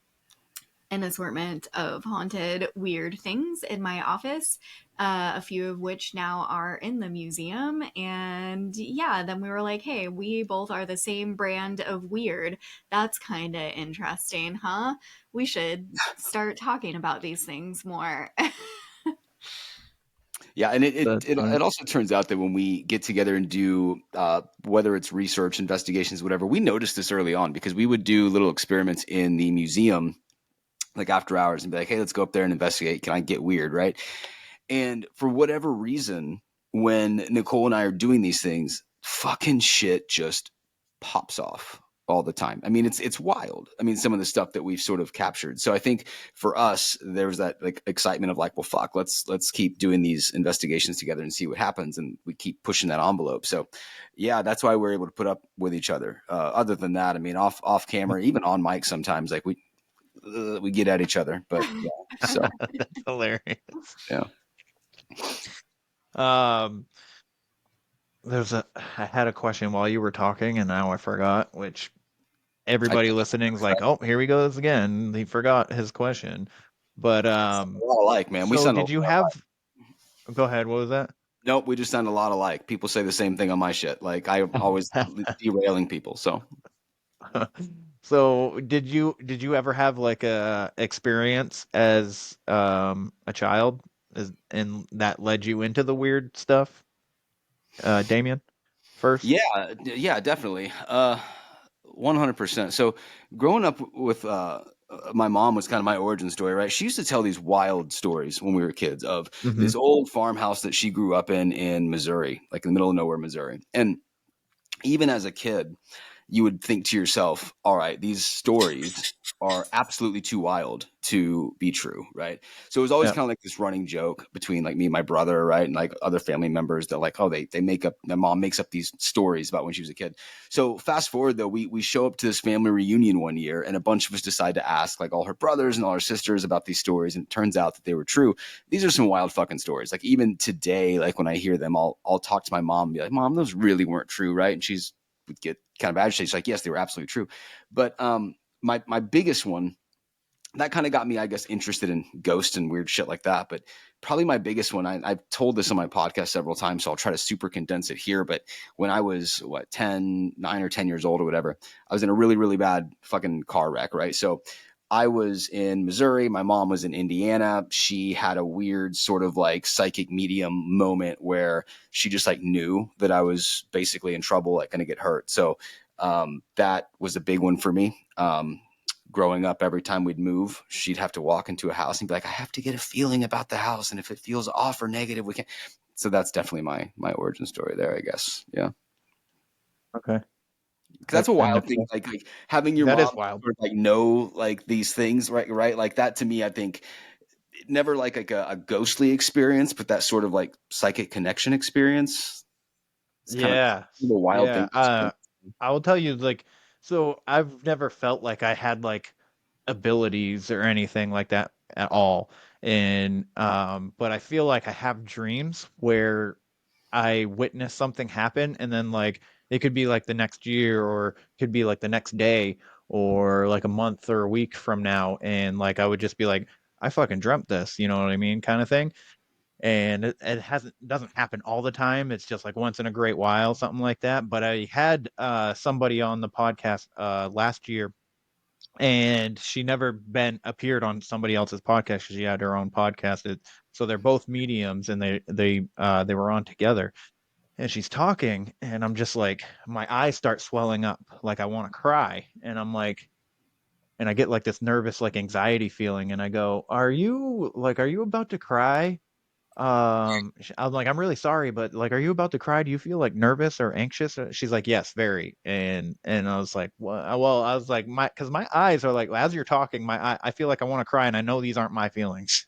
an assortment of haunted, weird things in my office, a few of which now are in the museum. And yeah, then we were like, hey, we both are the same brand of weird. That's kind of interesting, huh? We should start talking about these things more. Yeah, and it also turns out that when we get together and do whether it's research, investigations, whatever, we noticed this early on because we would do little experiments in the museum, like after hours, and be like, "Hey, let's go up there and investigate. Can I get weird?" Right? And for whatever reason, when Nicole and I are doing these things, fucking shit just pops off all the time. I mean, it's wild. I mean, some of the stuff that we've sort of captured. So I think for us, there's that like excitement of like, well, fuck, let's keep doing these investigations together and see what happens, and we keep pushing that envelope. So, yeah, that's why we're able to put up with each other. Other than that, I mean, off camera, even on mic, sometimes like we get at each other. But yeah, so That's hilarious. yeah. I had a question while you were talking, and now I forgot. Which everybody listening's like, oh, here he goes again. He forgot his question. But all alike, man. We so sound did you have? Go ahead. What was that? Nope, we just sound a lot alike. People say the same thing on my shit. Like I'm always derailing people. So So did you ever have like a experience as a child and that led you into the weird stuff? Damien first? yeah, definitely. 100%. So growing up with my mom was kind of my origin story, right? She used to tell these wild stories when we were kids of this old farmhouse that she grew up in Missouri, like in the middle of nowhere, Missouri. And even as a kid, you would think to yourself, all right, these stories are absolutely too wild to be true, right? So it was always Yeah. kind of like this running joke between like me and my brother, right? And like other family members that like, oh, they make up, my mom makes up these stories about when she was a kid. So fast forward though, we show up to this family reunion one year and a bunch of us decide to ask like all her brothers and all her sisters about these stories. And it turns out that they were true. These are some wild fucking stories. Like even today, like when I hear them, I'll talk to my mom and be like, Mom, those really weren't true, right? And she's would get kind of agitated. She's like, yes, they were absolutely true. But my biggest one that kind of got me, I guess, interested in ghosts and weird shit like that. But probably my biggest one, I've told this on my podcast several times, so I'll try to super condense it here. But when I was 9 or 10 years old or whatever, I was in a really, really bad fucking car wreck, right? So I was in Missouri. My mom was in Indiana. She had a weird sort of like psychic medium moment where she just like knew that I was basically in trouble, like going to get hurt. So that was a big one for me. growing up, every time we'd move, she'd have to walk into a house and be like, I have to get a feeling about the house. And if it feels off or negative, we can't. So that's definitely my origin story there, I guess. Yeah. Okay. Because that's a And wild thing. Nicole, Like having your that mom is wild. sort of like know like these things, right? Right. Like that to me, I think never like a ghostly experience, but that sort of like psychic connection experience. It's kind of Yeah. a wild Yeah. thing to experience. I will tell you, like, so I've never felt like I had like abilities or anything like that at all. And but I feel like I have dreams where I witness something happen and then like it could be like the next year or could be like the next day or like a month or a week from now and like I would just be like I fucking dreamt this, you know what I mean, kind of thing. And it hasn't doesn't happen all the time. It's just like once in a great while, something like that. But I had somebody on the podcast last year and she never been appeared on somebody else's podcast. She had her own podcast. So they're both mediums, and they were on together. And she's talking, and I'm just like, my eyes start swelling up, like I want to cry, and I'm like, and I get like this nervous, like anxiety feeling, and I go, are you about to cry? I'm like, I'm really sorry, but like, are you about to cry? Do you feel like nervous or anxious? She's like, yes, very. And I was like, well, I was like, because my eyes are like, as you're talking, I feel like I want to cry, and I know these aren't my feelings.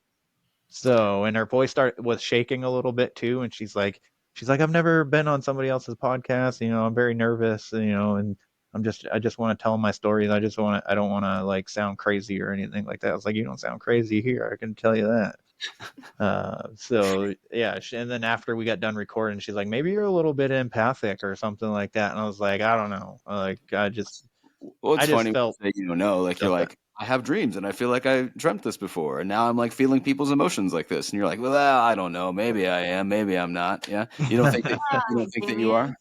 So, and her voice was shaking a little bit too, and she's like, I've never been on somebody else's podcast, I'm very nervous, and I just want to tell my stories. I don't want to like sound crazy or anything like that. I was like, you don't sound crazy here, I can tell you that. So yeah, and then after we got done recording, she's like, maybe you're a little bit empathic or something like that, and I was like, I don't know, like Well, it's I just funny when felt you say you don't know. Like you're stuff that. like, I have dreams, and I feel like I dreamt this before, and now I'm like feeling people's emotions like this, and you're like, well, I don't know. Maybe I am. Maybe I'm not. Yeah. You don't think that you are. Damian.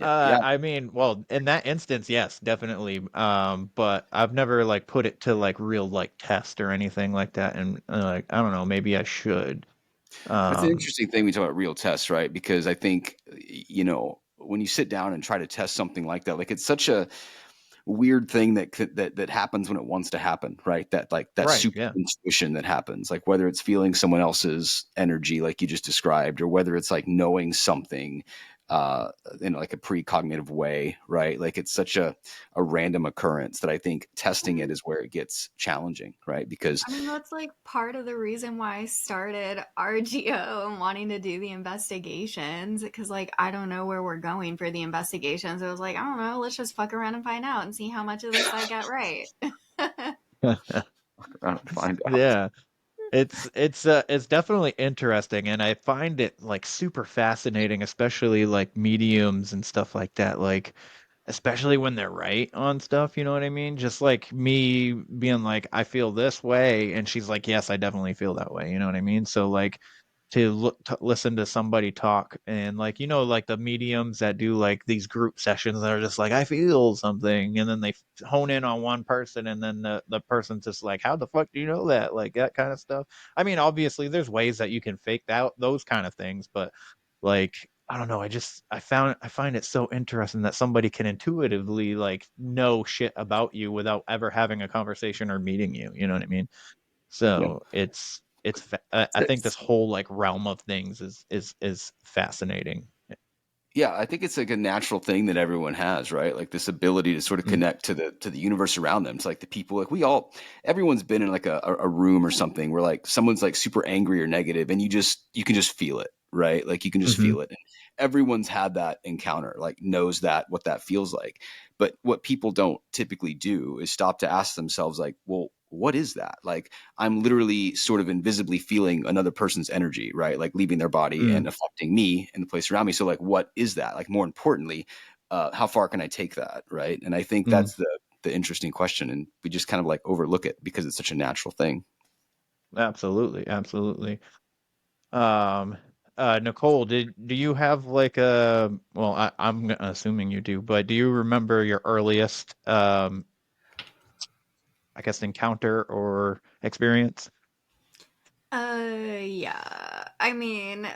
Yeah. Yeah. I mean, well, in that instance, yes, definitely. But I've never like put it to like real like test or anything like that, and like I don't know, maybe I should. That's an Um, interesting thing we talk about real tests, right? Because I think, when you sit down and try to test something like that, like it's such a weird thing that happens when it wants to happen, right? That right, super yeah. intuition that happens, like whether it's feeling someone else's energy, like you just described, or whether it's like knowing something in like a precognitive way, right? Like it's such a random occurrence that I think testing it is where it gets challenging, right? Because I mean, that's like part of the reason why I started RGO and wanting to do the investigations because, like, I don't know where we're going for the investigations. I was like, I don't know, let's just fuck around and find out and see how much of this I get right. find out. Yeah. It's definitely interesting, and I find it like super fascinating, especially like mediums and stuff like that. Like especially when they're right on stuff, you know what I mean? Just like me being like, I feel this way, and she's like, yes, I definitely feel that way, you know what I mean? So like to listen to somebody talk and like like the mediums that do like these group sessions that are just like I feel something, and then they hone in on one person, and then the person's just like, how the fuck do you know that, like that kind of stuff. I mean, obviously there's ways that you can fake that those kind of things, but like I don't know. I find it so interesting that somebody can intuitively like know shit about you without ever having a conversation or meeting you. You know what I mean? Yeah. So I think this It's- whole like realm of things is fascinating. Yeah, I think it's like a natural thing that everyone has, right? Like this ability to sort of Mm. connect to the universe around them. It's like the people, like everyone's been in like a room or something where like someone's like super angry or negative, and you can just feel it, right? Like you can just Mm-hmm. feel it. And everyone's had that encounter, like knows that what that feels like. But what people don't typically do is stop to ask themselves, like, well, what is that? Like I'm literally sort of invisibly feeling another person's energy, right? Like leaving their body Mm. and affecting me and the place around me. So like, what is that? Like more importantly, how far can I take that? Right. And I think Mm. that's the interesting question. And we just kind of like overlook it because it's such a natural thing. Absolutely, absolutely. Um, Nicole, do you have like a well, I'm assuming you do, but do you remember your earliest I guess encounter or experience? Yeah. I mean,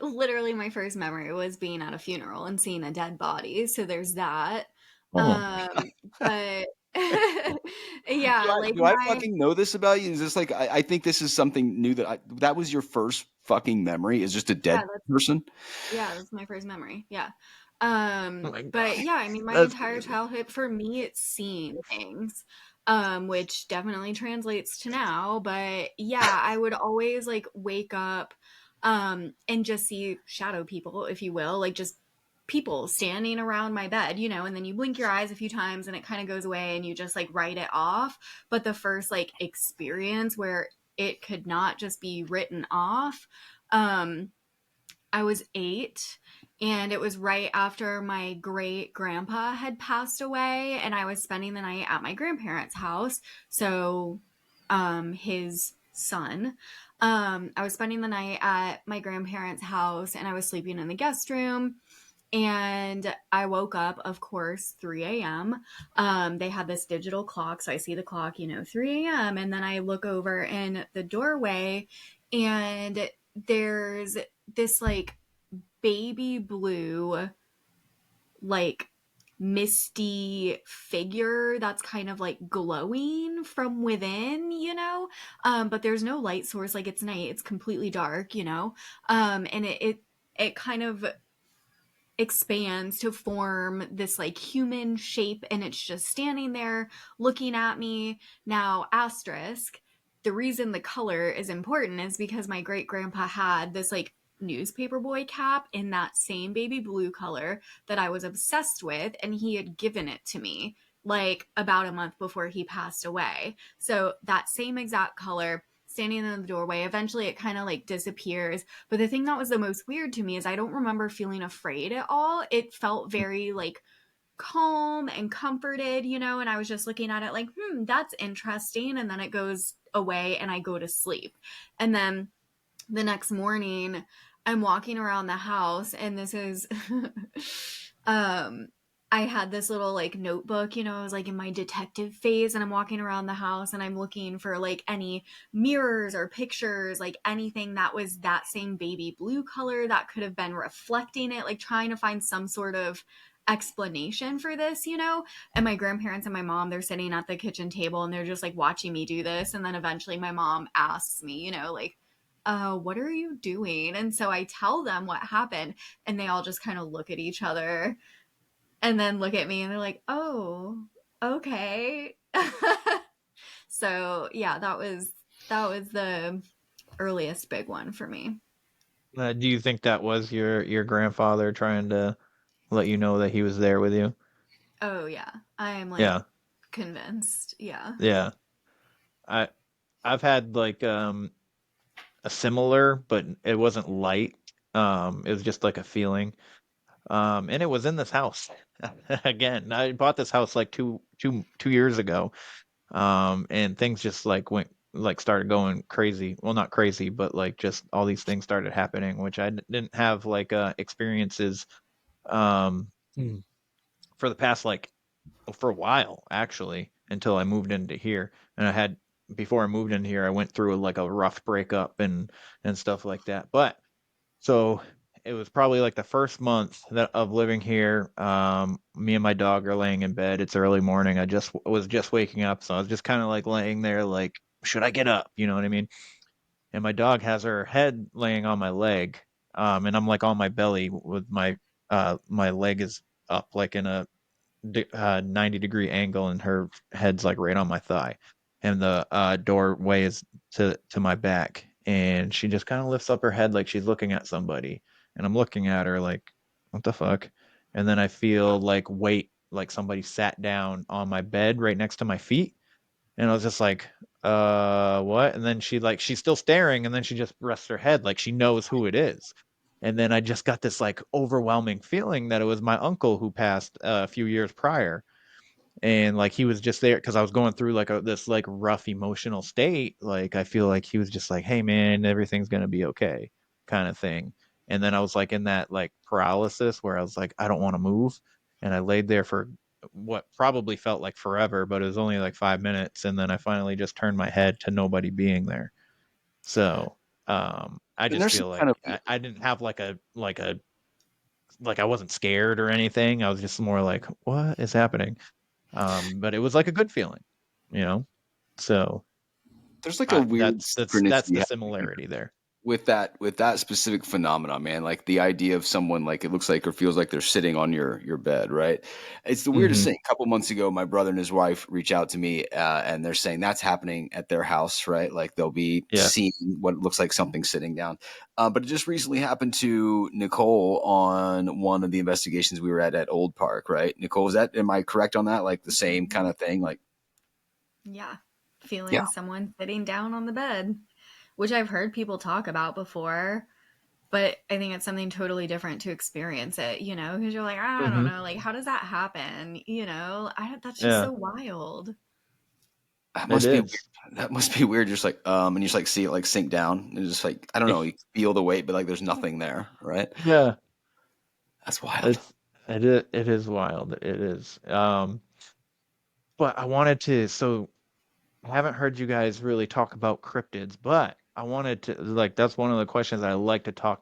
literally my first memory was being at a funeral and seeing a dead body, so there's that. Oh. Um, but Yeah, like Do I fucking know this about you? Is this like I think this is something new that was your first fucking memory? Is just a dead person? Yeah, that's my first memory. Yeah. my But yeah, I mean, my That's entire crazy. childhood, for me, it's seeing things, which definitely translates to now. But yeah, I would always like wake up, and just see shadow people, if you will, like just people standing around my bed, and then you blink your eyes a few times and it kind of goes away and you just like write it off. But the first like experience where it could not just be written off, um, I was 8, and it was right after my great grandpa had passed away, and I was spending the night at my grandparents' house. So, his son. I was spending the night at my grandparents' house, and I was sleeping in the guest room. And I woke up, of course, 3 a.m. They had this digital clock. So I see the clock, 3 a.m. And then I look over in the doorway, and there's this like baby blue, like misty figure that's kind of like glowing from within, but there's no light source. Like, it's night, it's completely dark, and it kind of expands to form this like human shape, and it's just standing there looking at me. Now, asterisk, the reason the color is important is because my great grandpa had this like newspaper boy cap in that same baby blue color that I was obsessed with, and he had given it to me like about a month before he passed away. So that same exact color, standing in the doorway. Eventually it kind of like disappears. But the thing that was the most weird to me is I don't remember feeling afraid at all. It felt very like calm and comforted, and I was just looking at it like, that's interesting. And then it goes away and I go to sleep. And then the next morning I'm walking around the house, and this is I had this little like notebook, I was like in my detective phase, and I'm walking around the house and I'm looking for like any mirrors or pictures, like anything that was that same baby blue color that could have been reflecting it, like trying to find some sort of explanation for this, And my grandparents and my mom, they're sitting at the kitchen table and they're just like watching me do this. And then eventually my mom asks me, like, what are you doing? And so I tell them what happened, and they all just kind of look at each other and then look at me and they're like, oh, okay. So yeah, that was the earliest big one for me. Do you think that was your grandfather trying to let you know that he was there with you? Oh yeah, I am like Yeah, convinced. Yeah. yeah. I I've had like a similar, but it wasn't light. It was just like a feeling. And it was in this house. Again, I bought this house like two years ago. And things just like started going crazy. Well, not crazy, but like just all these things started happening, which I didn't have like experiences um for the past like for a while actually until I moved into here. And I had before I moved in here, I went through like a rough breakup and stuff like that. But so it was probably like the first month of living here. Me and my dog are laying in bed. It's early morning. I just was just waking up, so I was just kind of like laying there, like, should I get up? You know what I mean? And my dog has her head laying on my leg, and I'm like on my belly with my leg is up like in a 90-degree angle, and her head's like right on my thigh, and the doorway is to my back, and she just kind of lifts up her head like she's looking at somebody, and I'm looking at her like, what the fuck? And then I feel like weight, like somebody sat down on my bed right next to my feet, and I was just like, what? And then she's still staring, and then she just rests her head like she knows who it is. And then I just got this like overwhelming feeling that it was my uncle who passed a few years prior. And like he was just there because I was going through like this like rough emotional state. Like I feel like he was just like, hey man, everything's gonna be okay, kind of thing. And then I was like in that like paralysis where I was like, I don't want to move. And I laid there for what probably felt like forever, but it was only like 5 minutes. And then I finally just turned my head to nobody being there. So I And just there's some feel like kind of I didn't have like I wasn't scared or anything. I was just more like, what is happening? But it was like a good feeling, you know. So there's like a weird that's the similarity there with that specific phenomenon, man. Like the idea of someone, like it looks like or feels like they're sitting on your bed, right? It's the weirdest thing. A couple months ago, my brother and his wife reach out to me, and they're saying that's happening at their house, right? Like they'll be seeing what looks like something sitting down. But it just recently happened to Nicole on one of the investigations we were at Old Park, right? Nicole, am I correct on that? Like the same kind of thing, like feeling someone sitting down on the bed, which I've heard people talk about before, but I think it's something totally different to experience it, you know, because you're like, I don't know, like, how does that happen? You know, that's just so wild. That must be weird. That must be weird. Just like, and you just like see it like sink down and just like, I don't know, you feel the weight, but like there's nothing there, right? Yeah. That's wild. It is wild. It is. But I wanted to, so I haven't heard you guys really talk about cryptids, but I wanted to, like, that's one of the questions I like to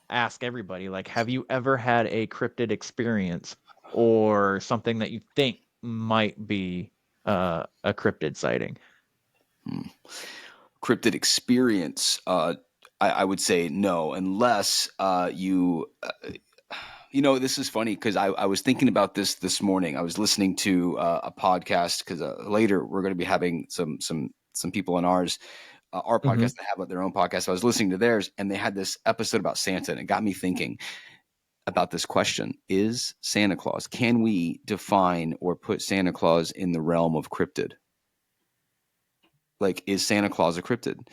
ask everybody. Like, have you ever had a cryptid experience or something that you think might be a cryptid sighting? Cryptid experience, I would say no, unless you know, this is funny because I was thinking about this morning. I was listening to a podcast because later we're going to be having some people on our podcast that have their own podcast. So I was listening to theirs, and they had this episode about Santa, and it got me thinking about this question: is Santa Claus? Can we define or put Santa Claus in the realm of cryptid? Like, is Santa Claus a cryptid?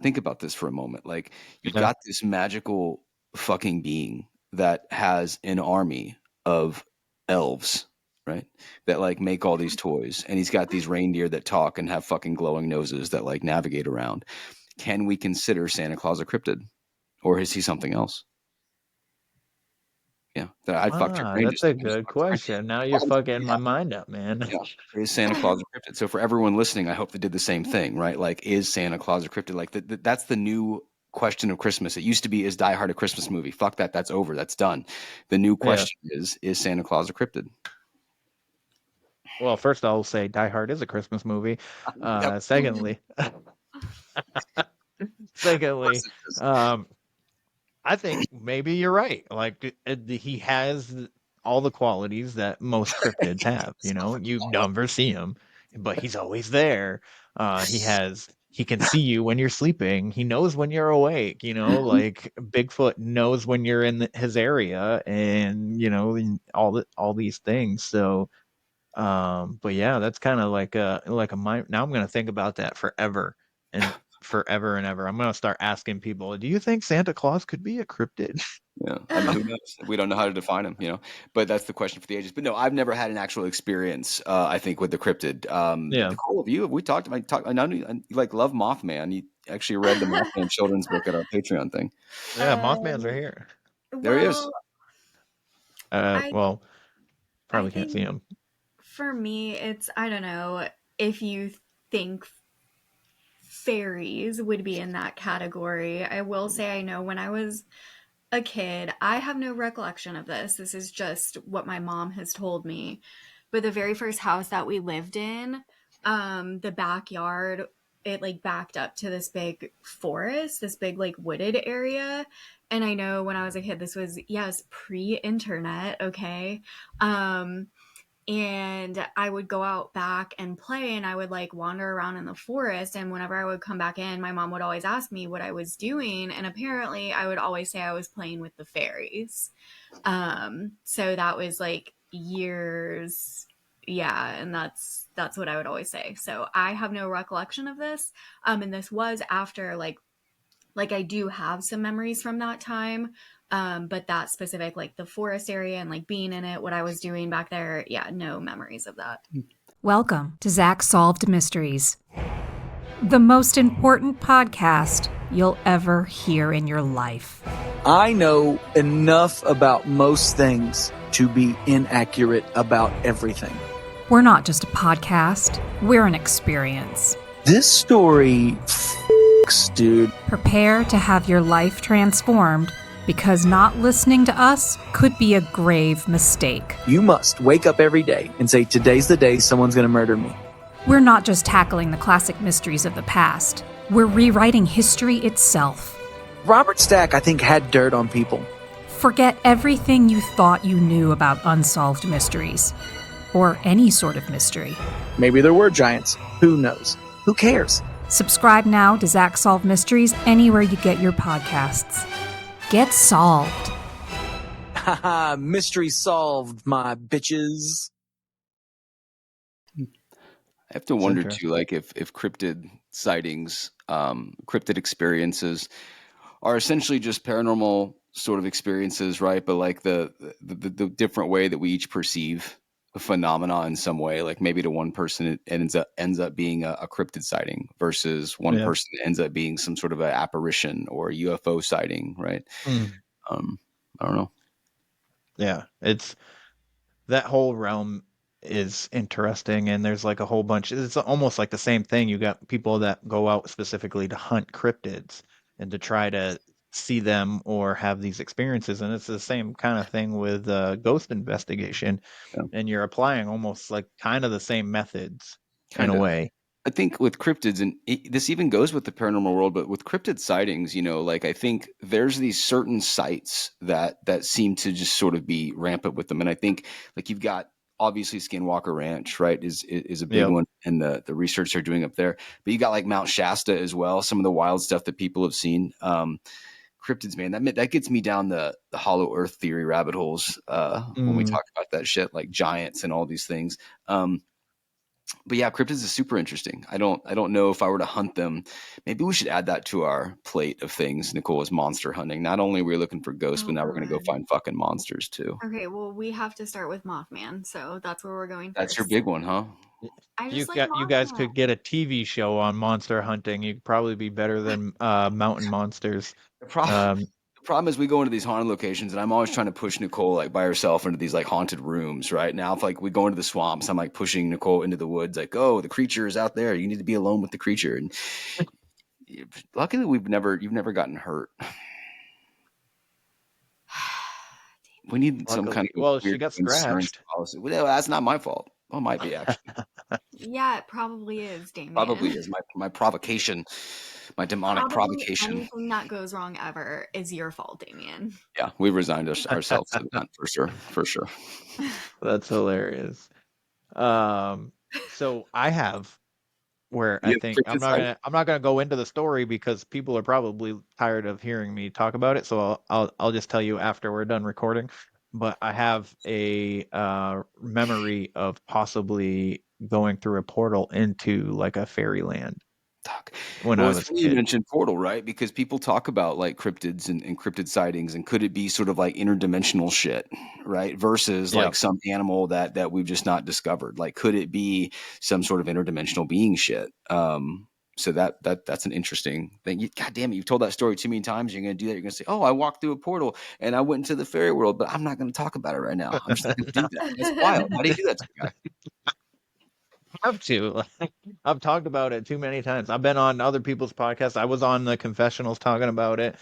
Think about this for a moment. Like, you've got this magical fucking being that has an army of elves, right? That like make all these toys. And he's got these reindeer that talk and have fucking glowing noses that like navigate around. Can we consider Santa Claus a cryptid? Or is he something else? Yeah. That's a good question. Now you're fucking my mind up, man. Yeah. Is Santa Claus a cryptid? So for everyone listening, I hope they did the same thing, right? Like, is Santa Claus a cryptid? Like that's the new question of Christmas. It used to be, is Die Hard a Christmas movie? Fuck that. That's over. That's done. The new question is Santa Claus a cryptid? Well, first I'll say Die Hard is a Christmas movie. Secondly, I think maybe you're right. Like he has all the qualities that most cryptids have. You know, you never see him, but he's always there. He can see you when you're sleeping. He knows when you're awake. You know, like Bigfoot knows when you're in his area, and you know all these things. So, but yeah, that's kind of like a mind. Now I'm gonna think about that forever and ever. I'm gonna start asking people, do you think Santa Claus could be a cryptid? Yeah, I mean, who knows? We don't know how to define him, you know. But that's the question for the ages. But no, I've never had an actual experience. I think with the cryptid. Nicole, have you? Have we talked? I know you like love Mothman. You actually read the Mothman children's book at our Patreon thing. Yeah, Mothman's right here. There he is. Well, probably can't see him. For me, it's, I don't know if you think fairies would be in that category. I will say, I know when I was a kid, I have no recollection of this. This is just what my mom has told me. But the very first house that we lived in, the backyard, it like backed up to this big forest, this big like wooded area. And I know when I was a kid, this was, pre-internet, okay? And I would go out back and play, and I would like wander around in the forest. And whenever I would come back in, my mom would always ask me what I was doing. And apparently I would always say I was playing with the fairies. So that was like years. Yeah. And that's what I would always say. So I have no recollection of this. And this was after like I do have some memories from that time. But that specific, like the forest area and like being in it, what I was doing back there, no memories of that. Welcome to Zach Solved Mysteries, the most important podcast you'll ever hear in your life. I know enough about most things to be inaccurate about everything. We're not just a podcast, we're an experience. This story f***s, dude. Prepare to have your life transformed Because not listening to us could be a grave mistake. You must wake up every day and say, today's the day someone's going to murder me. We're not just tackling the classic mysteries of the past. We're rewriting history itself. Robert Stack, I think, had dirt on people. Forget everything you thought you knew about unsolved mysteries. Or any sort of mystery. Maybe there were giants. Who knows? Who cares? Subscribe now to Zach Solved Mysteries anywhere you get your podcasts. Get solved. Haha, mystery solved, my bitches. I have to wonder too, like if cryptid sightings, cryptid experiences are essentially just paranormal sort of experiences, right? But like the different way that we each perceive a phenomena in some way, like maybe to one person it ends up being a cryptid sighting versus one person ends up being some sort of an apparition or a UFO sighting, right? I don't know. Yeah, it's that whole realm is interesting, and there's like a whole bunch. It's almost like the same thing. You got people that go out specifically to hunt cryptids and to try to see them or have these experiences, and it's the same kind of thing with ghost investigation. And you're applying almost like kind of the same methods in a way. I think with cryptids, and this even goes with the paranormal world, but with cryptid sightings, like I think there's these certain sites that seem to just sort of be rampant with them. And I think like you've got obviously Skinwalker Ranch, right, is a big one, and the research they're doing up there. But you got like Mount Shasta as well, some of the wild stuff that people have seen. Cryptids, man, that gets me down the hollow earth theory rabbit holes when we talk about that shit, like giants and all these things. But yeah, cryptids is super interesting. I don't know if I were to hunt them. Maybe we should add that to our plate of things. Nicole, is monster hunting. Not only are we looking for ghosts, but now we're going to go find fucking monsters too. Okay, well, we have to start with Mothman, so that's where we're going That's first. your big one, huh? You guys could get a TV show on monster hunting. You'd probably be better than mountain monsters. The problem is we go into these haunted locations and I'm always trying to push Nicole like by herself into these like haunted rooms, right? Now if like we go into the swamps, I'm like pushing Nicole into the woods like, oh, the creature is out there. You need to be alone with the creature. And luckily you've never gotten hurt. We need some kind of well, she got scratched. Policy. Well, that's not my fault. Well, it might be actually. Yeah, it probably is, Damian. Probably is my provocation, my demonic provocation. Anything that goes wrong ever is your fault, Damian. Yeah, we resigned ourselves to that for sure. That's hilarious. So I have where I think I'm not gonna go into the story because people are probably tired of hearing me talk about it. So I'll just tell you after we're done recording. But I have a memory of possibly going through a portal into like a fairyland. When I was a kid. You mentioned portal, right? Because people talk about like cryptids and cryptid sightings, and could it be sort of like interdimensional shit, right? Versus like some animal that we've just not discovered. Like, could it be some sort of interdimensional being shit? So that's an interesting thing. God damn it, you've told that story too many times. You're going to do that. You're going to say, oh, I walked through a portal and I went into the fairy world, but I'm not going to talk about it right now. I'm just not going to do that. That's wild. How do you do that to a guy? Have to. I've talked about it too many times. I've been on other people's podcasts. I was on the confessionals talking about it.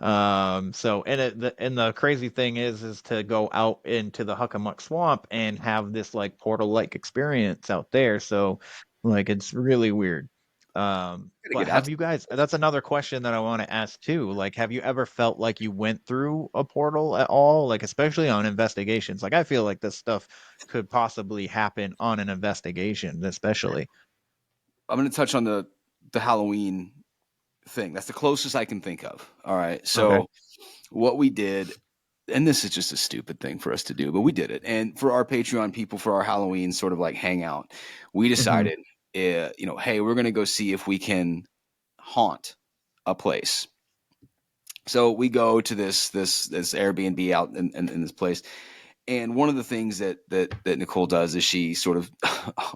So the crazy thing is to go out into the Huckamuck Swamp and have this like portal-like experience out there. So like it's really weird. But have you guys, that's another question that I want to ask too. Like, have you ever felt like you went through a portal at all? Like, especially on investigations. Like, I feel like this stuff could possibly happen on an investigation, especially. I'm going to touch on the Halloween thing. That's the closest I can think of. All right. So what we did, and this is just a stupid thing for us to do, but we did it. And for our Patreon people, for our Halloween sort of like hangout, we decided, hey, we're going to go see if we can haunt a place. So we go to this Airbnb out in this place. And one of the things that Nicole does is she sort of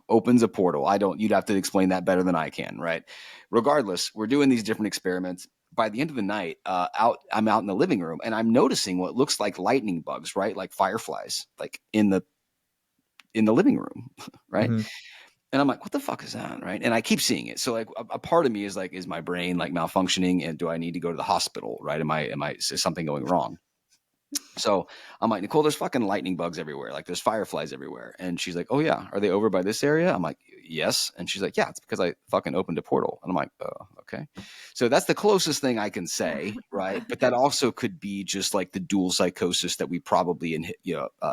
opens a portal. You'd have to explain that better than I can, right? Regardless, we're doing these different experiments. By the end of the night, I'm out in the living room and I'm noticing what looks like lightning bugs, right? Like fireflies, like in the living room, right? And I'm like, what the fuck is that? Right. And I keep seeing it. So like a part of me is like, is my brain like malfunctioning and do I need to go to the hospital? Right. Is something going wrong? So I'm like, Nicole, there's fucking lightning bugs everywhere. Like there's fireflies everywhere. And she's like, oh yeah. Are they over by this area? I'm like, yes. And she's like, yeah, it's because I fucking opened a portal. And I'm like, oh, okay. So that's the closest thing I can say. Right. But that also could be just like the dual psychosis that we probably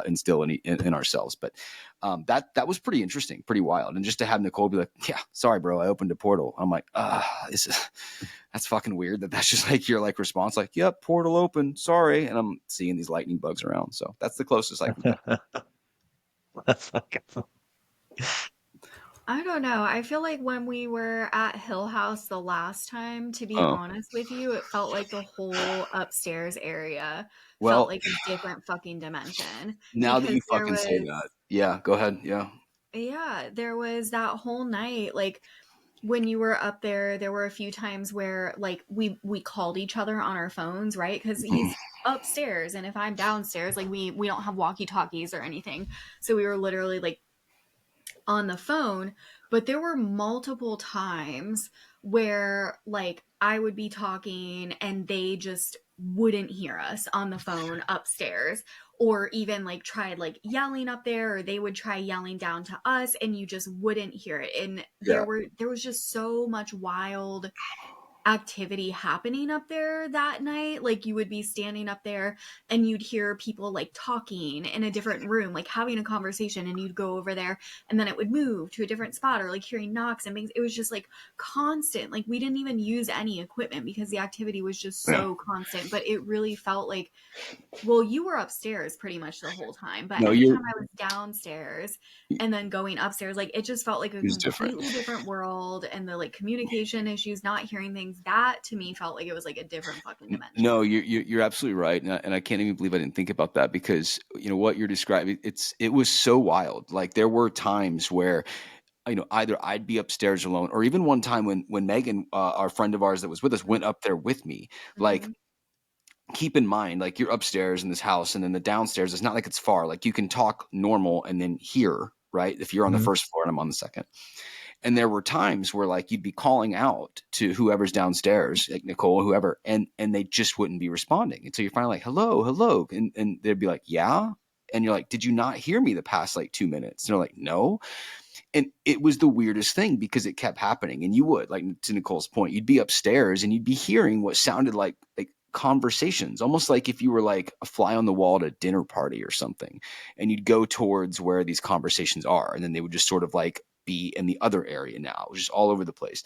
instill in ourselves. But that was pretty interesting, pretty wild. And just to have Nicole be like, yeah, sorry, bro, I opened a portal. I'm like, that's fucking weird that's just like your like response, like, yep, portal open, sorry. And I'm seeing these lightning bugs around. So that's the closest I can get. That's fucking I don't know. I feel like when we were at Hill House the last time, to be Oh. honest with you, it felt like the whole upstairs area felt Well, like a different fucking dimension. now that Because you fucking say that, yeah, go ahead. yeah, there was that whole night, like when you were up there, there were a few times where like we called each other on our phones, right? Because he's upstairs, and if I'm downstairs, like we don't have walkie talkies or anything, so we were literally like on the phone. But there were multiple times where like I would be talking and they just wouldn't hear us on the phone upstairs, or even like tried like yelling up there, or they would try yelling down to us and you just wouldn't hear it. And Yeah. there was just so much wild activity happening up there that night. Like you would be standing up there and you'd hear people like talking in a different room, like having a conversation, and you'd go over there and then it would move to a different spot, or like hearing knocks and things. It was just like constant. Like we didn't even use any equipment because the activity was just so constant. But it really felt like, well, you were upstairs pretty much the whole time, but No, anytime I was downstairs and then going upstairs, like it just felt like a It was different. completely different world. And the like communication issues, not hearing things, that to me felt like it was like a different fucking dimension. No, you're absolutely right, and I can't even believe I didn't think about that, because what you're describing, it was so wild. Like there were times where either I'd be upstairs alone, or even one time when Megan, our friend of ours that was with us, went up there with me. Like, keep in mind, like you're upstairs in this house, and then the downstairs, it's not like it's far. Like you can talk normal and then hear, right? If you're on the first floor and I'm on the second. And there were times where like you'd be calling out to whoever's downstairs, like Nicole, whoever, and they just wouldn't be responding. And so you're finally like, hello, hello. And they'd be like, yeah. And you're like, did you not hear me the past like 2 minutes? And they're like, no. And it was the weirdest thing because it kept happening. And you would, like, to Nicole's point, you'd be upstairs and you'd be hearing what sounded like conversations, almost like if you were like a fly on the wall at a dinner party or something, and you'd go towards where these conversations are, and then they would just sort of like be in the other area now, just all over the place.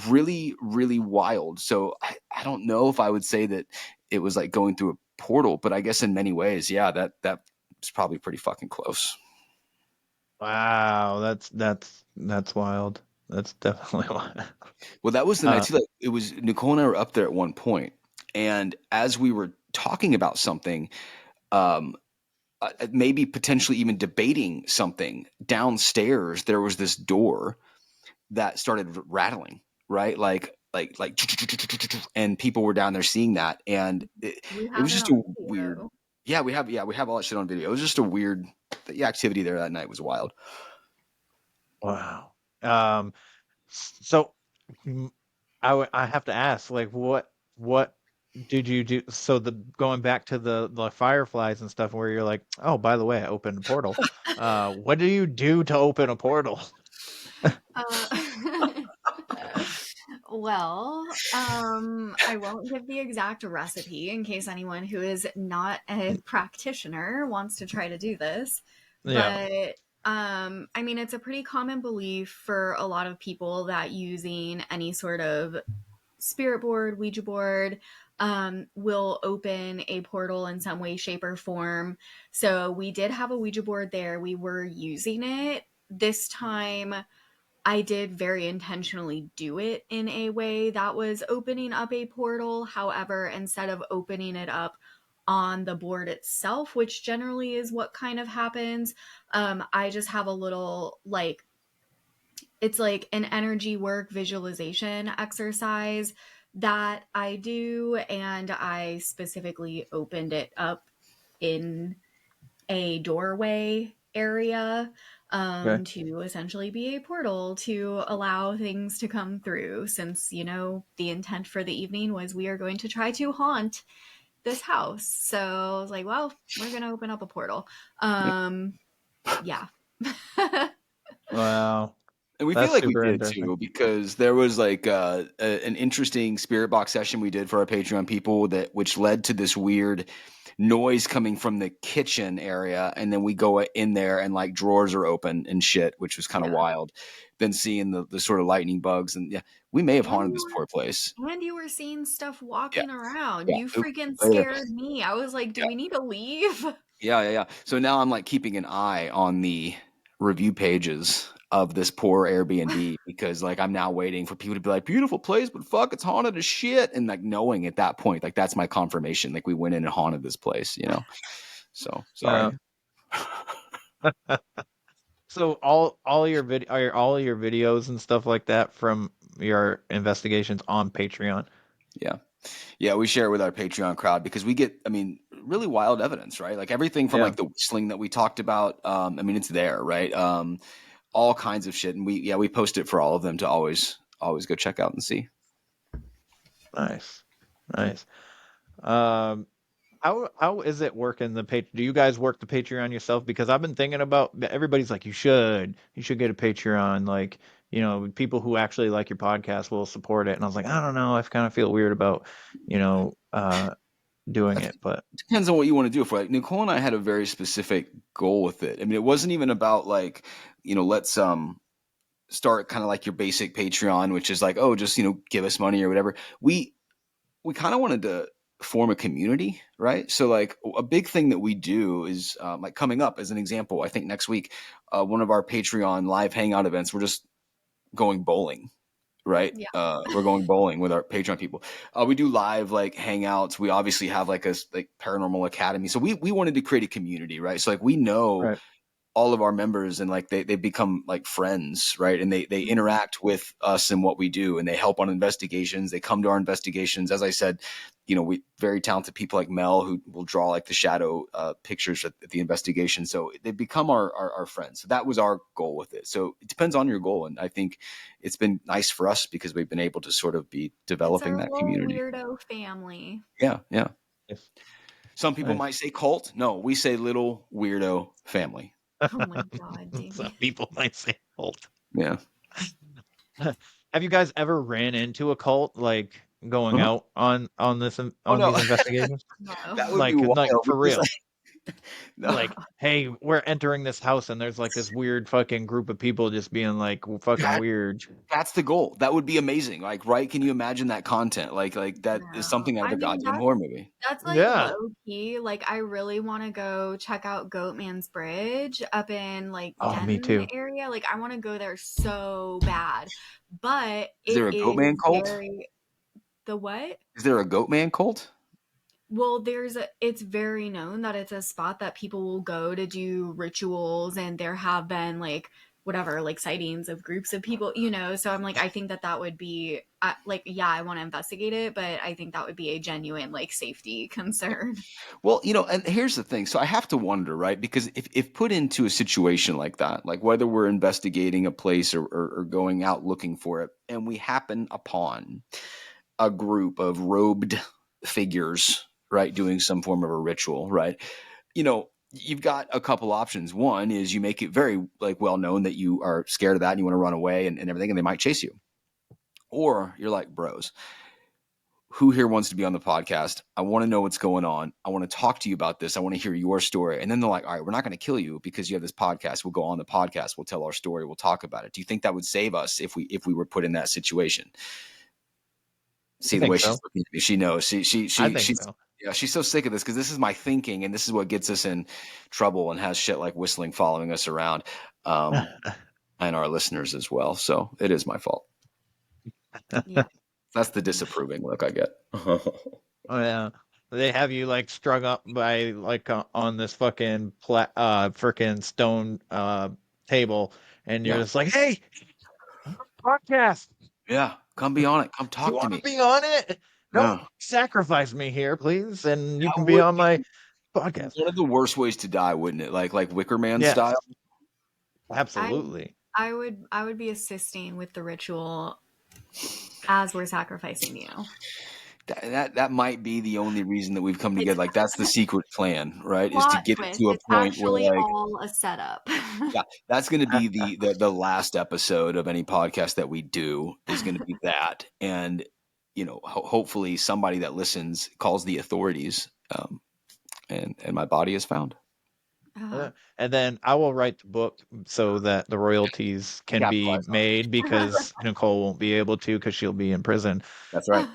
Really, really wild. So I don't know if I would say that it was like going through a portal, but I guess in many ways, yeah, that's probably pretty fucking close. Wow, that's wild. That's definitely wild. Well, that was the night too. Like, it was Nicole and I were up there at one point, and as we were talking about something, maybe potentially even debating something, downstairs there was this door that started rattling, right? Like, and people were down there seeing that, and it was just a weird. Yeah, we have all that shit on video. It was just a weird. The activity there that night was wild. Wow. So I have to ask, like, what did you do? So going back to the fireflies and stuff, where you're like, oh, by the way, I opened a portal. What do you do to open a portal? Well, I won't give the exact recipe in case anyone who is not a practitioner wants to try to do this. Yeah. But I mean, it's a pretty common belief for a lot of people that using any sort of spirit board, Ouija board, will open a portal in some way, shape, or form. So we did have a Ouija board there. We were using it. This time, I did very intentionally do it in a way that was opening up a portal. However, instead of opening it up on the board itself, which generally is what kind of happens, I just have a little like, it's like an energy work visualization exercise that I do, and I specifically opened it up in a doorway area. Okay. to essentially be a portal to allow things to come through, since, you know, the intent for the evening was we are going to try to haunt this house. So I was like, well, we're going to open up a portal. Yeah. Wow. And we feel That's like we super did interesting. too, because there was like an interesting spirit box session we did for our Patreon people which led to this weird noise coming from the kitchen area, and then we go in there and like drawers are open and shit, which was kind of wild. Then seeing the sort of lightning bugs, and yeah, we may have haunted this poor place. And you were seeing stuff Yeah, walking around. yeah. You freaking Later. scared me. I was like, do we need to leave? Yeah. So now I'm like keeping an eye on the review pages of this poor Airbnb, because like I'm now waiting for people to be like, beautiful place, but fuck, it's haunted as shit. And like knowing at that point, like that's my confirmation. Like we went in and haunted this place, you know? So sorry. So all your all your videos and stuff like that from your investigations on Patreon. Yeah, we share with our Patreon crowd because we get, I mean, really wild evidence, right? Like everything from like the whistling that we talked about. I mean, it's there, right? All kinds of shit. And we post it for all of them to always go check out and see. Nice. How is it working the page? Do you guys work the Patreon yourself? Because I've been thinking about, everybody's like, you should get a Patreon. Like, you know, people who actually like your podcast will support it. And I was like, I don't know. I kind of feel weird about, you know, doing it, but Depends on what you want to do. For like Nicole and I had a very specific goal with it. I mean, it wasn't even about like, you know, let's start kind of like your basic Patreon, which is like, oh, just, you know, give us money or whatever. We kind of wanted to form a community, right? So like a big thing that we do is like coming up as an example, I think next week, one of our Patreon live hangout events, we're just going bowling, right? Yeah. We're going bowling with our Patreon people. We do live like hangouts. We obviously have like a like paranormal academy. So we wanted to create a community, right? So like we know all of our members, and like they become like friends, right? And they interact with us and what we do, and they help on investigations. They come to our investigations. As I said, you know, we very talented people like Mel who will draw like the shadow pictures at the investigation. So they become our friends. So that was our goal with it. So it depends on your goal. And I think it's been nice for us because we've been able to sort of be developing that Little community. weirdo family. Yeah. Yes. Some people might say cult. No, we say little weirdo family. Oh my God, Damian. Some people might say cult. Yeah. Have you guys ever ran into a cult like going out on this on no. these investigations? That would be wild. Like for real. No. Like, hey, we're entering this house and there's like this weird fucking group of people just being like fucking weird. That's the goal. That would be amazing. Like, right? Can you imagine that content? Like that is something out of a goddamn horror movie. That's like low key. Like I really want to go check out Goatman's Bridge up in like me too. Denton area. Like I want to go there so bad. But Is there a Goatman cult? The what? Is there a Goatman cult? Well, it's very known that it's a spot that people will go to do rituals, and there have been like whatever, like sightings of groups of people, you know. So I'm like, I think that would be like, yeah, I want to investigate it, but I think that would be a genuine like safety concern. Well, you know, and here's the thing. So I have to wonder, right? Because if put into a situation like that, like whether we're investigating a place or going out looking for it, and we happen upon a group of robed figures, right, doing some form of a ritual, right? You know, you've got a couple options. One is you make it very like well known that you are scared of that and you want to run away and everything, and they might chase you. Or you're like, bros, who here wants to be on the podcast? I want to know what's going on. I want to talk to you about this. I want to hear your story. And then they're like, all right, we're not going to kill you because you have this podcast. We'll go on the podcast. We'll tell our story. We'll talk about it. Do you think that would save us if we were put in that situation? See the way she's looking at me. She knows. She's so. Yeah, she's so sick of this because this is my thinking, and this is what gets us in trouble and has shit like whistling following us around, and our listeners as well. So it is my fault. Yeah, that's the disapproving look I get. Oh yeah, they have you like strung up by like on this fucking freaking stone table, and you're just like, hey, podcast. Yeah, come be on it. Come talk you to me. Be on it. Don't sacrifice me here, please, and you can be on my podcast. One of the worst ways to die, wouldn't it? Like Wicker Man style. Absolutely. I would be assisting with the ritual as we're sacrificing you. That might be the only reason that we've come together. Like that's the secret plan, right? Is to Plot get it twist. to a It's point where actually like, all a setup. yeah, that's going to be the last episode of any podcast that we do is going to be that, and hopefully somebody that listens calls the authorities, and my body is found. And then I will write the book so that the royalties can be made because Nicole won't be able to because she'll be in prison. That's right.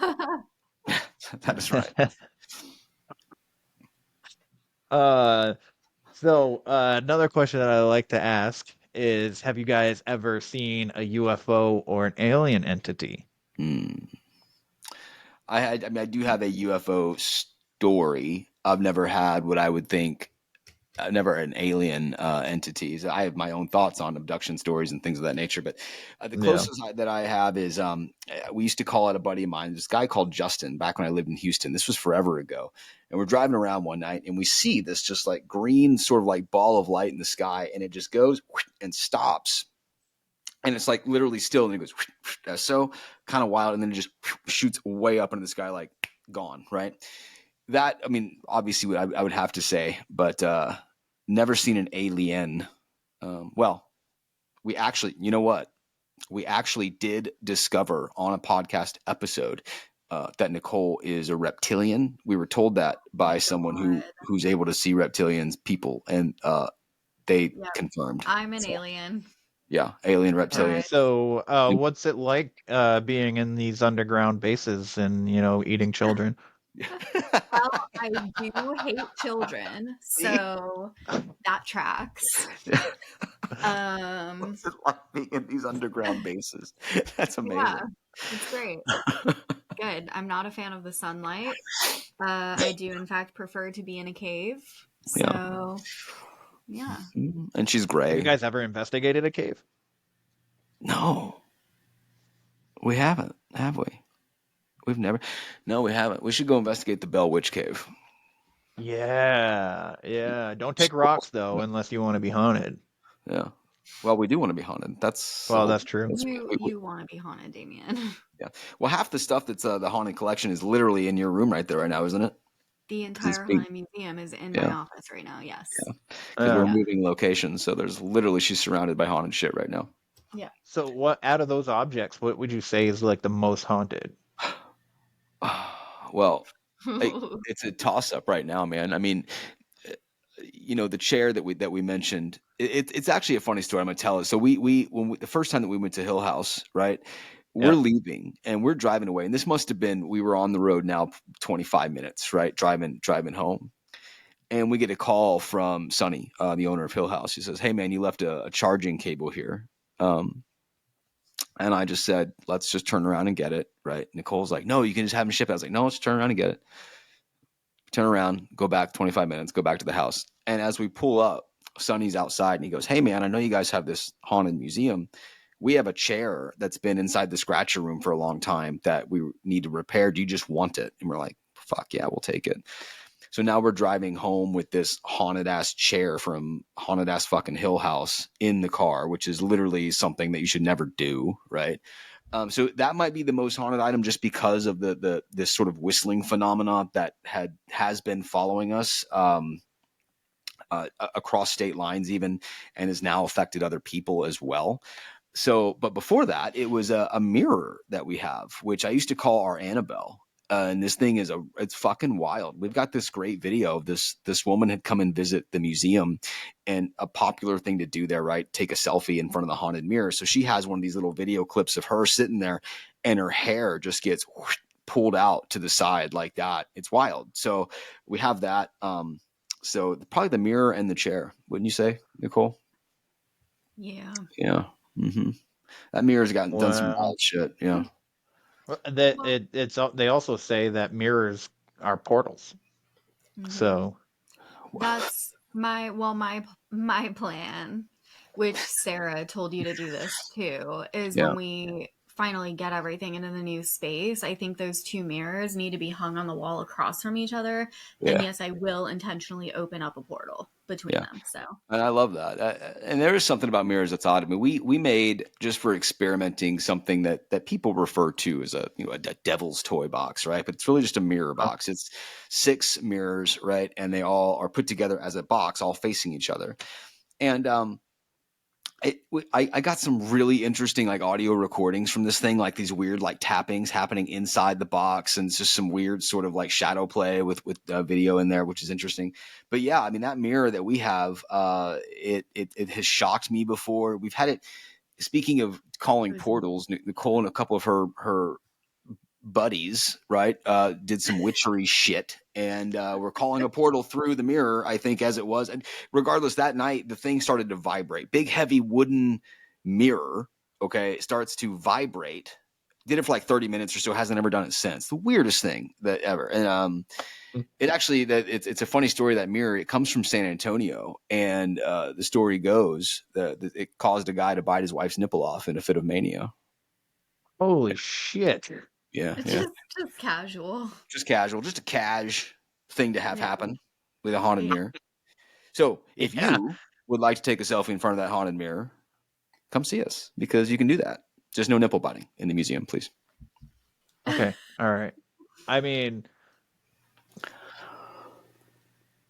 That is right. So another question that I like to ask is, have you guys ever seen a UFO or an alien entity? I mean, I do have a UFO story. I've never had what I would think, never an alien entities. I have my own thoughts on abduction stories and things of that nature. But the closest that I have is we used to call it a buddy of mine, this guy called Justin, back when I lived in Houston. This was forever ago. And we're driving around one night and we see this just like green sort of like ball of light in the sky, and it just goes and stops. And it's like literally still, and it goes so kind of wild, and then it just shoots way up into the sky, like gone, right? That, I mean, obviously I would have to say, but never seen an alien. Well, we actually, you know what? We actually did discover on a podcast episode that Nicole is a reptilian. We were told that by someone who's able to see reptilians, people, and they confirmed. I'm an alien. Yeah, alien reptilian. So what's it like being in these underground bases and, eating children? Well, I do hate children, so that tracks. What's it like being in these underground bases? That's amazing. Yeah, it's great. Good. I'm not a fan of the sunlight. I do, in fact, prefer to be in a cave. So, yeah. And she's gray. Have you guys ever investigated a cave? No. We haven't, have we? We've never. No, we haven't. We should go investigate the Bell Witch Cave. Yeah. Don't take rocks though, unless you want to be haunted. Yeah. Well, we do want to be haunted. That's true. You want to be haunted, Damian. Yeah. Well, half the stuff that's the haunted collection is literally in your room right there right now, isn't it? The entire haunted museum is in my office right now. Yes. Yeah. Because we're moving locations, so there's literally she's surrounded by haunted shit right now. Yeah. So, what out of those objects, what would you say is like the most haunted? Well, it's a toss up right now, man. I mean, the chair that we mentioned, it's actually a funny story. I'm gonna tell it. So when the first time that we went to Hill House, right? We're leaving and we're driving away, and this must have been, we were on the road now 25 minutes, right? Driving home, and we get a call from Sonny, the owner of Hill House. He says, "Hey man, you left a charging cable here." And I just said, let's just turn around and get it, right? Nicole's like, no, you can just have them ship it. I was like, no, let's turn around and get it. Turn around, go back 25 minutes, go back to the house. And as we pull up, Sonny's outside and he goes, hey man, I know you guys have this haunted museum. We have a chair that's been inside the scratcher room for a long time that we need to repair. Do you just want it? And we're like, fuck yeah, we'll take it. So now we're driving home with this haunted ass chair from haunted ass fucking Hill House in the car, which is literally something that you should never do, right? So that might be the most haunted item, just because of this sort of whistling phenomena that has been following us across state lines even, and has now affected other people as well. So, but before that, it was a mirror that we have, which I used to call our Annabelle. And this thing it's fucking wild. We've got this great video of this woman had come and visit the museum, and a popular thing to do there, right? Take a selfie in front of the haunted mirror. So she has one of these little video clips of her sitting there, and her hair just gets pulled out to the side like that. It's wild. So we have that. So probably the mirror and the chair, wouldn't you say, Nicole? Yeah. Yeah. Mm-hmm. That mirror's done some wild shit. Yeah. They also say that mirrors are portals. Mm-hmm. So that's my plan, which Sarah told you to do this too, is when we finally get everything into the new space, I think those two mirrors need to be hung on the wall across from each other. And yes, I will intentionally open up a portal between them. So And I love that. And there is something about mirrors that's odd. I mean, we made, just for experimenting, something that people refer to as a devil's toy box, right? But it's really just a mirror box. It's 6 mirrors, right? And they all are put together as a box, all facing each other. And I got some really interesting like audio recordings from this thing, like these weird like tappings happening inside the box, and just some weird sort of like shadow play with video in there, which is interesting. But yeah, I mean, that mirror that we have, it has shocked me before. We've had it. Speaking of calling portals, Nicole and a couple of her buddies, right, did some witchery shit, and we're calling a portal through the mirror, I think, as it was. And regardless, that night the thing started to vibrate. Big heavy wooden mirror, okay, starts to vibrate. Did it for like 30 minutes or so, hasn't ever done it since. The weirdest thing that ever. And it actually, it's a funny story. That mirror, it comes from San Antonio, and the story goes that it caused a guy to bite his wife's nipple off in a fit of mania. Holy shit. Yeah, it's yeah. just casual. Just casual, just a cash thing to have Yeah. happen with a haunted mirror. So if you would like to take a selfie in front of that haunted mirror, come see us, because you can do that. Just no nipple biting in the museum, please. Okay. All right. I mean,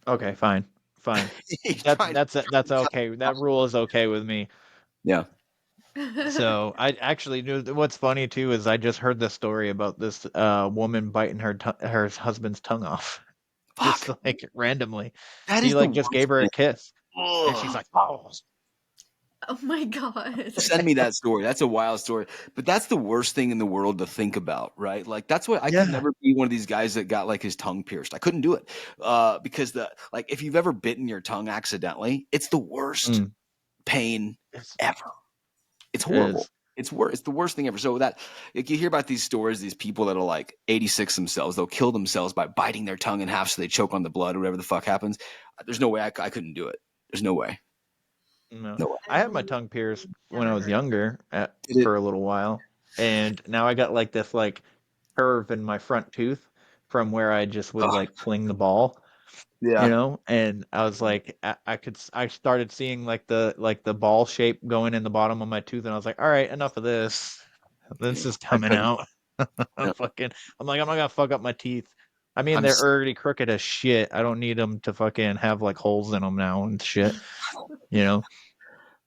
okay, fine. That's okay. That rule is okay with me. Yeah. So I actually knew what's funny too is I just heard the story about this woman biting her husband's tongue off. Just like randomly. That He is like the just worst gave her a thing. kiss. And she's like, oh. Oh my god. Send me that story. That's a wild story. But that's the worst thing in the world to think about, right? Like, that's what I could never be one of these guys that got like his tongue pierced. I couldn't do it. Because if you've ever bitten your tongue accidentally, it's the worst pain ever. It's horrible. It's the worst thing ever. So that, like, you hear about these stories, these people that'll like 86 themselves, they'll kill themselves by biting their tongue in half so they choke on the blood or whatever the fuck happens. There's no way I couldn't do it. There's no way. No. No way. I had my tongue pierced when I was younger for a little while. And now I got like this like curve in my front tooth from where I just would like fling the ball. Yeah. You know, and I was like, I started seeing like the ball shape going in the bottom of my tooth, and I was like, all right, enough of this. This is coming out. I'm like, I'm not gonna fuck up my teeth. I mean, they're already crooked as shit. I don't need them to fucking have like holes in them now and shit. You know.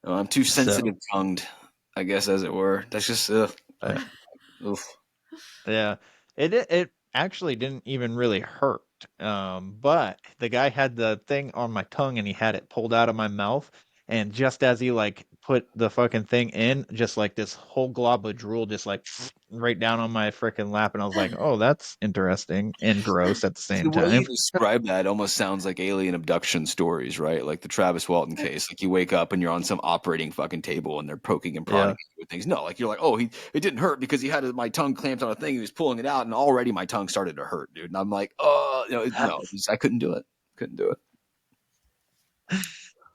I'm too sensitive tongued, I guess, as it were. That's just oof. Yeah, it actually didn't even really hurt. But the guy had the thing on my tongue and he had it pulled out of my mouth, and just as he like put the fucking thing in, just like this whole glob of drool just like right down on my freaking lap, and I was like, oh, that's interesting and gross at the The same way time. you describe that almost sounds like alien abduction stories, right? Like the Travis Walton case. Like you wake up and you're on some operating fucking table and they're poking and prodding you with things. No, like you're like, oh, it didn't hurt because he had my tongue clamped on a thing. He was pulling it out, and already my tongue started to hurt, dude. And I'm like, oh, I couldn't do it. Couldn't do it.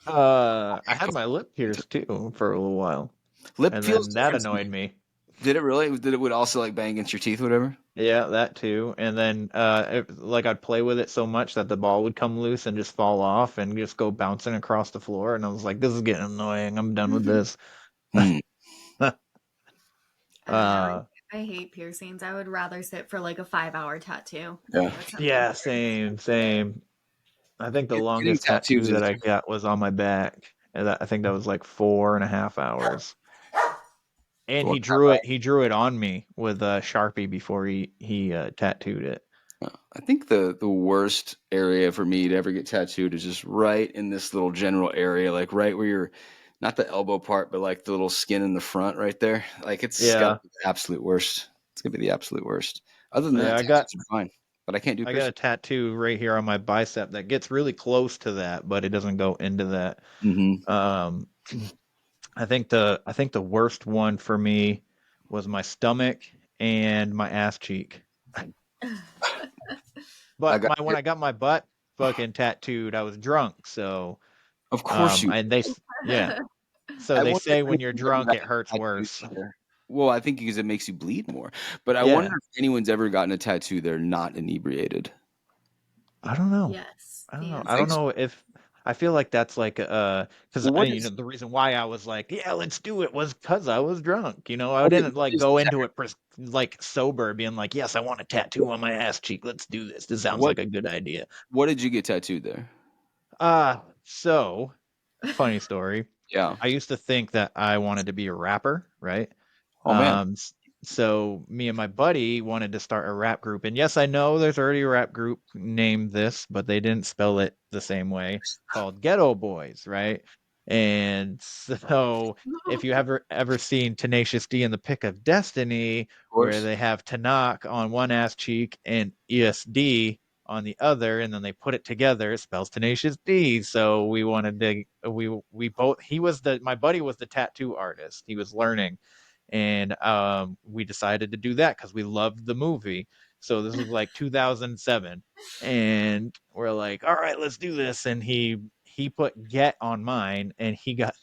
I had my lip pierced too for a little while. Lip and feels then that different to me. annoyed me. Did it really? Did it would also like bang against your teeth, or whatever? Yeah, that too. And then like I'd play with it so much that the ball would come loose and just fall off and just go bouncing across the floor. And I was like, this is getting annoying. I'm done with this. I hate piercings. I would rather sit for like a 5-hour tattoo. Yeah, same. I think the Getting longest tattoo tattoos that is- I got was on my back. And I think that was like 4.5 hours. And he drew it on me with a Sharpie before he tattooed it. I think the worst area for me to ever get tattooed is just right in this little general area, like right where you're, not the elbow part, but like the little skin in the front right there. Like it's got the absolute worst. It's gonna be the absolute worst. Other than that, tattoos are fine. But I can't do I piercing. got a tattoo right here on my bicep that gets really close to that, but it doesn't go into that. I think the worst one for me was my stomach and my ass cheek. But when I got my butt fucking tattooed, I was drunk, so of course you. And so they say when you're drunk it hurts worse. Well, I think because it makes you bleed more. But I wonder if anyone's ever gotten a tattoo they're not inebriated. I don't know. Yes. I don't know. I don't know if I feel like that's like because Well, what you know is the reason why I was like, yeah, let's do it was because I was drunk. You know, I what is, didn't what like is go into it like sober, being like, yes, I want a tattoo on my ass cheek. Let's do this. This sounds what like a good idea. what did you get tattooed there? So funny story. Yeah. I used to think that I wanted to be a rapper, right? Oh man. So me and my buddy wanted to start a rap group. And yes, I know there's already a rap group named this, but they didn't spell it the same way, called Ghetto Boys, right? And so if you ever seen Tenacious D in the Pick of Destiny, Of where course. they have Tanakh on one ass cheek and ESD on the other, and then they put it together, it spells Tenacious D. So we wanted to we both my buddy was the tattoo artist. He was learning, and we decided to do that because we loved the movie. So this was like 2007, and we're like, all right, let's do this. And he put Get on mine, and he got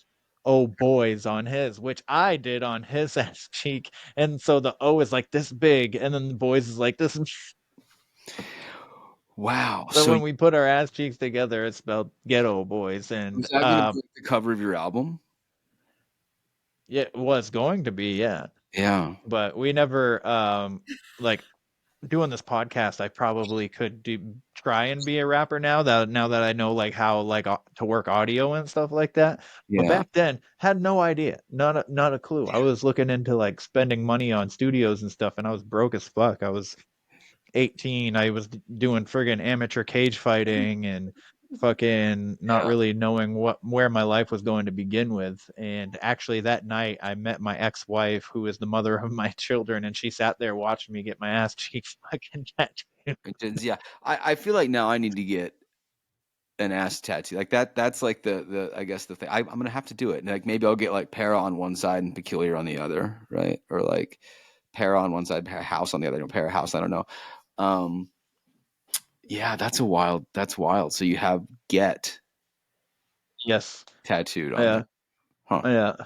Oh Boys on his, which I did on his ass cheek. And so the O is like this big, and then the boys is like this. Wow. So So when we put our ass cheeks together, it's spelled Ghetto Boys. And is that going to be the cover of your album? yeah, it was going to be, yeah. Yeah. But we never like doing this podcast. I probably could try and be a rapper now that I know like how like to work audio and stuff like that. But Yeah. back then had no idea, not a clue. I was looking into like spending money on studios and stuff, and I was broke as fuck. I was 18. I was doing friggin' amateur cage fighting and fucking not Yeah. really knowing where my life was going to begin with. And actually that night I met my ex-wife, who is the mother of my children, and she sat there watching me get my ass cheeks fucking tattooed. Yeah. I feel like now I need to get an ass tattoo like that. That's like the I guess the thing. I'm gonna have to do it. And like maybe I'll get like para on one side and peculiar on the other, right? Or like para on one side, para house on the other, no para house. I don't know. Yeah, that's wild. So you have Get Yes. tattooed on Yeah. there. Huh. Yeah.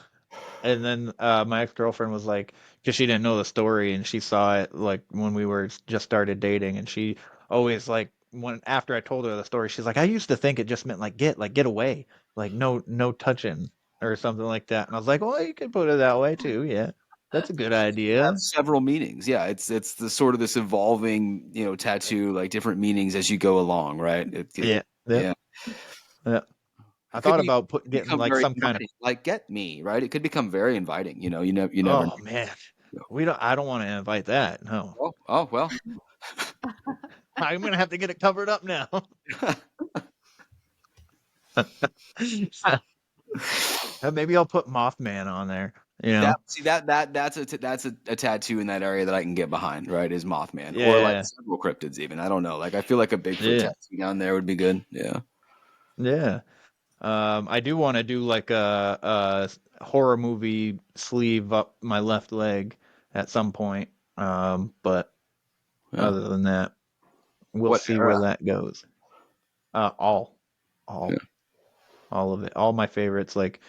And then my ex-girlfriend was like, because she didn't know the story, and she saw it like when we were just started dating, and she always like when after I told her the story, she's like, I used to think it just meant like get away, like no touching or something like that. And I was like, well, you could put it that way too. Yeah, that's a good Have idea. several meanings. Yeah, it's the sort of this evolving, tattoo, like different meanings as you go along, right? Yeah. Yeah. Yeah. Yeah. I It could thought about getting become like very some kind of. inviting. Like get me, right? It could become very inviting. You never Oh man, I don't want to invite that. No, know. Oh well. I'm gonna have to get it covered up now. Maybe I'll put Mothman on there. You know. That's a tattoo in that area that I can get behind, right? Is Mothman or like Yeah. several cryptids even. I don't know. Like I feel like a Bigfoot Yeah. tattoo down there would be good. Yeah. Yeah. I do want to do like a horror movie sleeve up my left leg at some point. But Yeah. other than that, we'll What see era? where that goes. All Yeah. all of it. All my favorites, like,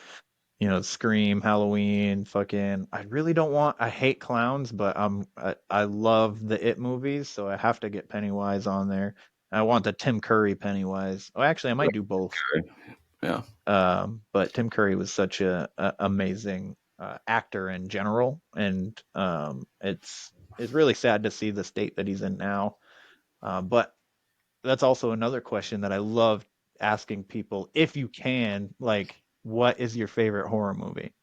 Scream, Halloween, fucking. I hate clowns, but I love the It movies, so I have to get Pennywise on there. I want the Tim Curry Pennywise. Oh, actually, I might do both. Yeah. But Tim Curry was such a amazing actor in general, and it's really sad to see the state that he's in now. But that's also another question that I love asking people, if you can, like, what is your favorite horror movie?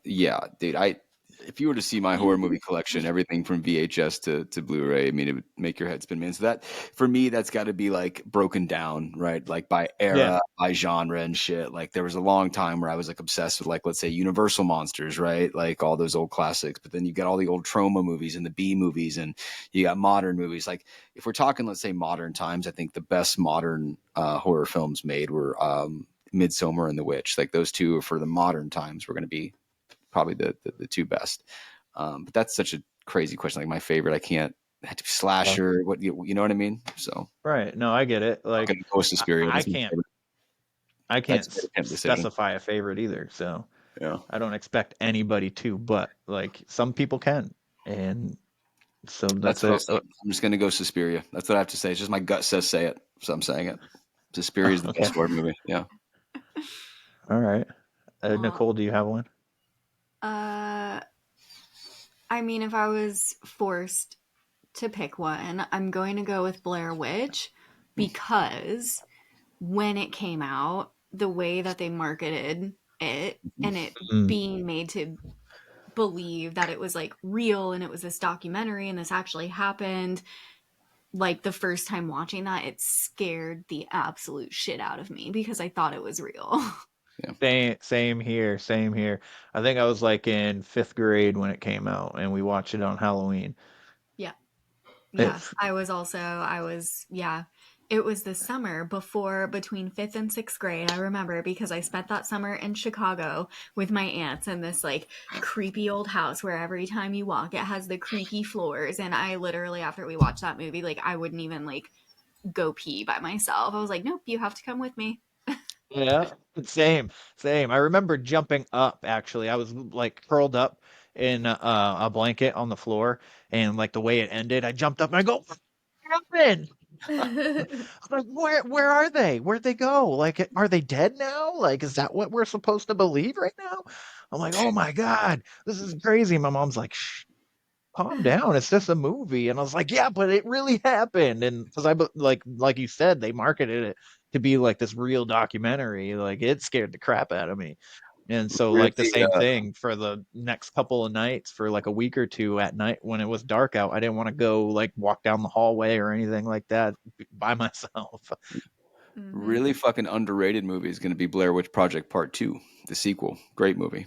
Yeah, dude. If you were to see my horror movie collection, everything from VHS to Blu-ray, I mean, it would make your head spin, man. So that for me, that's got to be like broken down, right? Like by era, Yeah. by genre and shit. Like there was a long time where I was like obsessed with like, let's say Universal monsters, right? Like all those old classics. But then you got all the old trauma movies and the B movies, and you got modern movies. Like if we're talking, let's say modern times, I think the best modern horror films made were Midsommar and The Witch. Like those two for the modern times were going to be probably the two best. But that's such a crazy question. Like my favorite, I can't have to be slasher. What you know what I mean? So Right. No, I get it. Like Ghost of Suspiria. I That's my can't favorite. I can't That's a pimp decision. specify a favorite either, so Yeah. I don't expect anybody to, but like some people can, and so That's what I'll say. I'm just gonna go Suspiria. That's what I have to say. It's just my gut says say it, so I'm saying it. Suspiria is the Okay. best horror movie. Yeah. All right. Nicole, do you have one? I mean, if I was forced to pick one, I'm going to go with Blair Witch because when it came out, the way that they marketed it and it being made to believe that it was like real and it was this documentary and this actually happened, like the first time watching that, it scared the absolute shit out of me because I thought it was real. Same here. Same here. I think I was like in 5th grade when it came out, and we watched it on Halloween. Yeah. Yeah. It's Yeah. It was the summer between 5th and 6th grade. I remember because I spent that summer in Chicago with my aunts in this like creepy old house where every time you walk, it has the creaky floors. And I literally, after we watched that movie, like I wouldn't even like go pee by myself. I was like, nope, you have to come with me. Yeah, same. I remember jumping up actually. I was like curled up in a blanket on the floor, and like the way it ended, I jumped up and I go, "What happened?" I'm like, where are they? Where'd they go? Like, are they dead now? Like, is that what we're supposed to believe right now? I'm like, oh my God, this is crazy. My mom's like, shh, calm down. It's just a movie. And I was like, yeah, but it really happened. And because like you said, they marketed it to be like this real documentary. Like it scared the crap out of me. And so like the Really, same thing for the next couple of nights for like a week or two at night when it was dark out, I didn't want to go like walk down the hallway or anything like that by myself. really fucking underrated movie is going to be Blair Witch Project Part 2, the sequel. Great movie.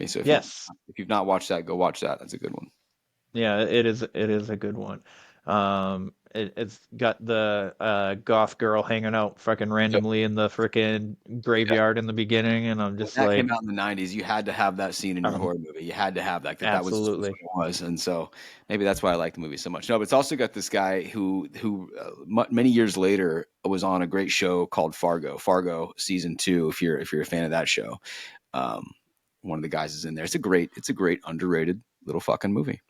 So Yes. if you've not watched that, go watch that. That's a good one. Yeah, it is a good one. It's got the goth girl hanging out fucking randomly in the freaking graveyard in the beginning, and I'm When just that came like, out in the 90s, you had to have that scene in your horror movie. You had to have that. That was just what absolutely. it was. And so maybe that's why I like the movie so much. No, but it's also got this guy who many years later was on a great show called Fargo season 2. If you're a fan of that show, one of the guys is in there. It's a great underrated little fucking movie.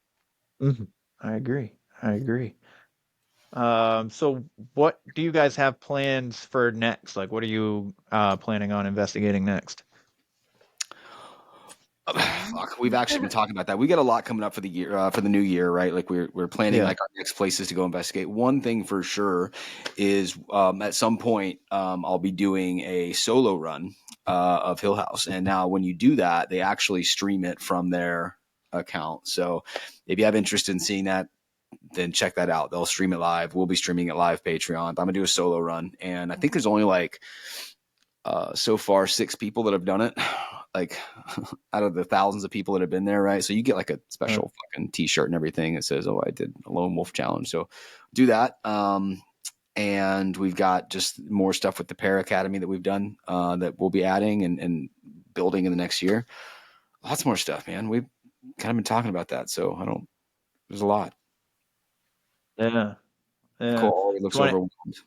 I agree. So what do you guys have plans for next? Like, what are you planning on investigating next? Fuck, we've actually been talking about that. We got a lot coming up for the year, for the new year, right? Like we're planning Yeah. like our next places to go investigate. One thing for sure is at some point I'll be doing a solo run of Hill House, and now when you do that, they actually stream it from their account. So if you have interest in seeing that, then check that out. They'll stream it live. We'll be streaming it live Patreon. But I'm gonna do a solo run, and I think there's only like so far 6 people that have done it. Like out of the thousands of people that have been there, right? So you get like a special fucking t-shirt and everything that says, "Oh, I did a lone wolf challenge." So do that. And we've got just more stuff with the Para Academy that we've done that we'll be adding and building in the next year. Lots more stuff, man. We've kind of been talking about that, so there's a lot. Yeah. Nicole always looks 20 overwhelmed.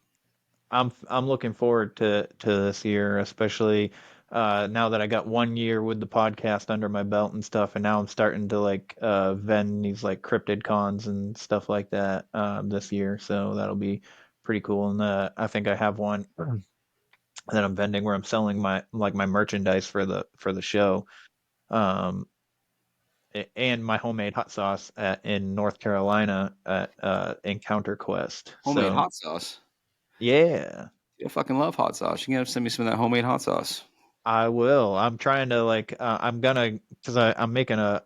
I'm looking forward to this year, especially now that I got 1 year with the podcast under my belt and stuff, and now I'm starting to like vend these like cryptid cons and stuff like that this year. So that'll be pretty cool. And I think I have one that I'm vending where I'm selling my merchandise for the show. Um, and my homemade hot sauce in North Carolina at Encounter Quest. Homemade So hot sauce. yeah. I fucking love hot sauce. You gotta send me some of that homemade hot sauce. I will. I'm trying to like I'm gonna because I'm making a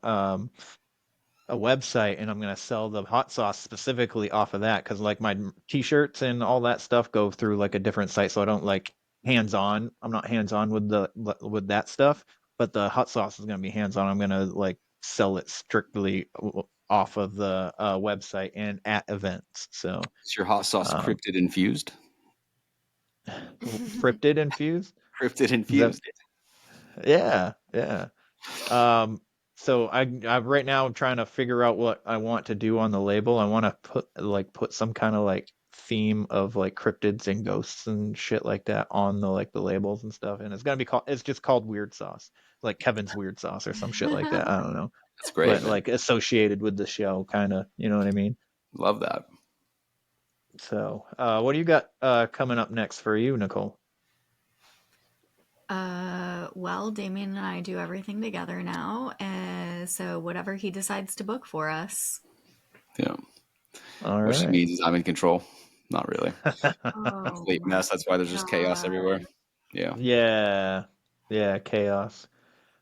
website and I'm gonna sell the hot sauce specifically off of that because like my t-shirts and all that stuff go through like a different site, so I don't like hands-on. I'm not hands-on with that stuff, but the hot sauce is gonna be hands-on. I'm gonna like sell it strictly off of the website and at events. So Is your hot sauce cryptid infused? cryptid infused. Cryptid Is that? infused. Yeah. So I right now I'm trying to figure out what I want to do on the label. I want to put some kind of like theme of like cryptids and ghosts and shit like that on the labels and stuff. And it's just called Weird Sauce, like Kevin's Weird Sauce or some shit like that. I don't know. That's great, But man. like associated with the show, kind of, you know what I mean? Love that. So, what do you got coming up next for you, Nicole? Well, Damian and I do everything together now, so whatever he decides to book for us. Yeah. All What she right. means is I'm in control. Not really. Oh Complete my mess. That's why there's just chaos everywhere. God. Yeah. Yeah, chaos.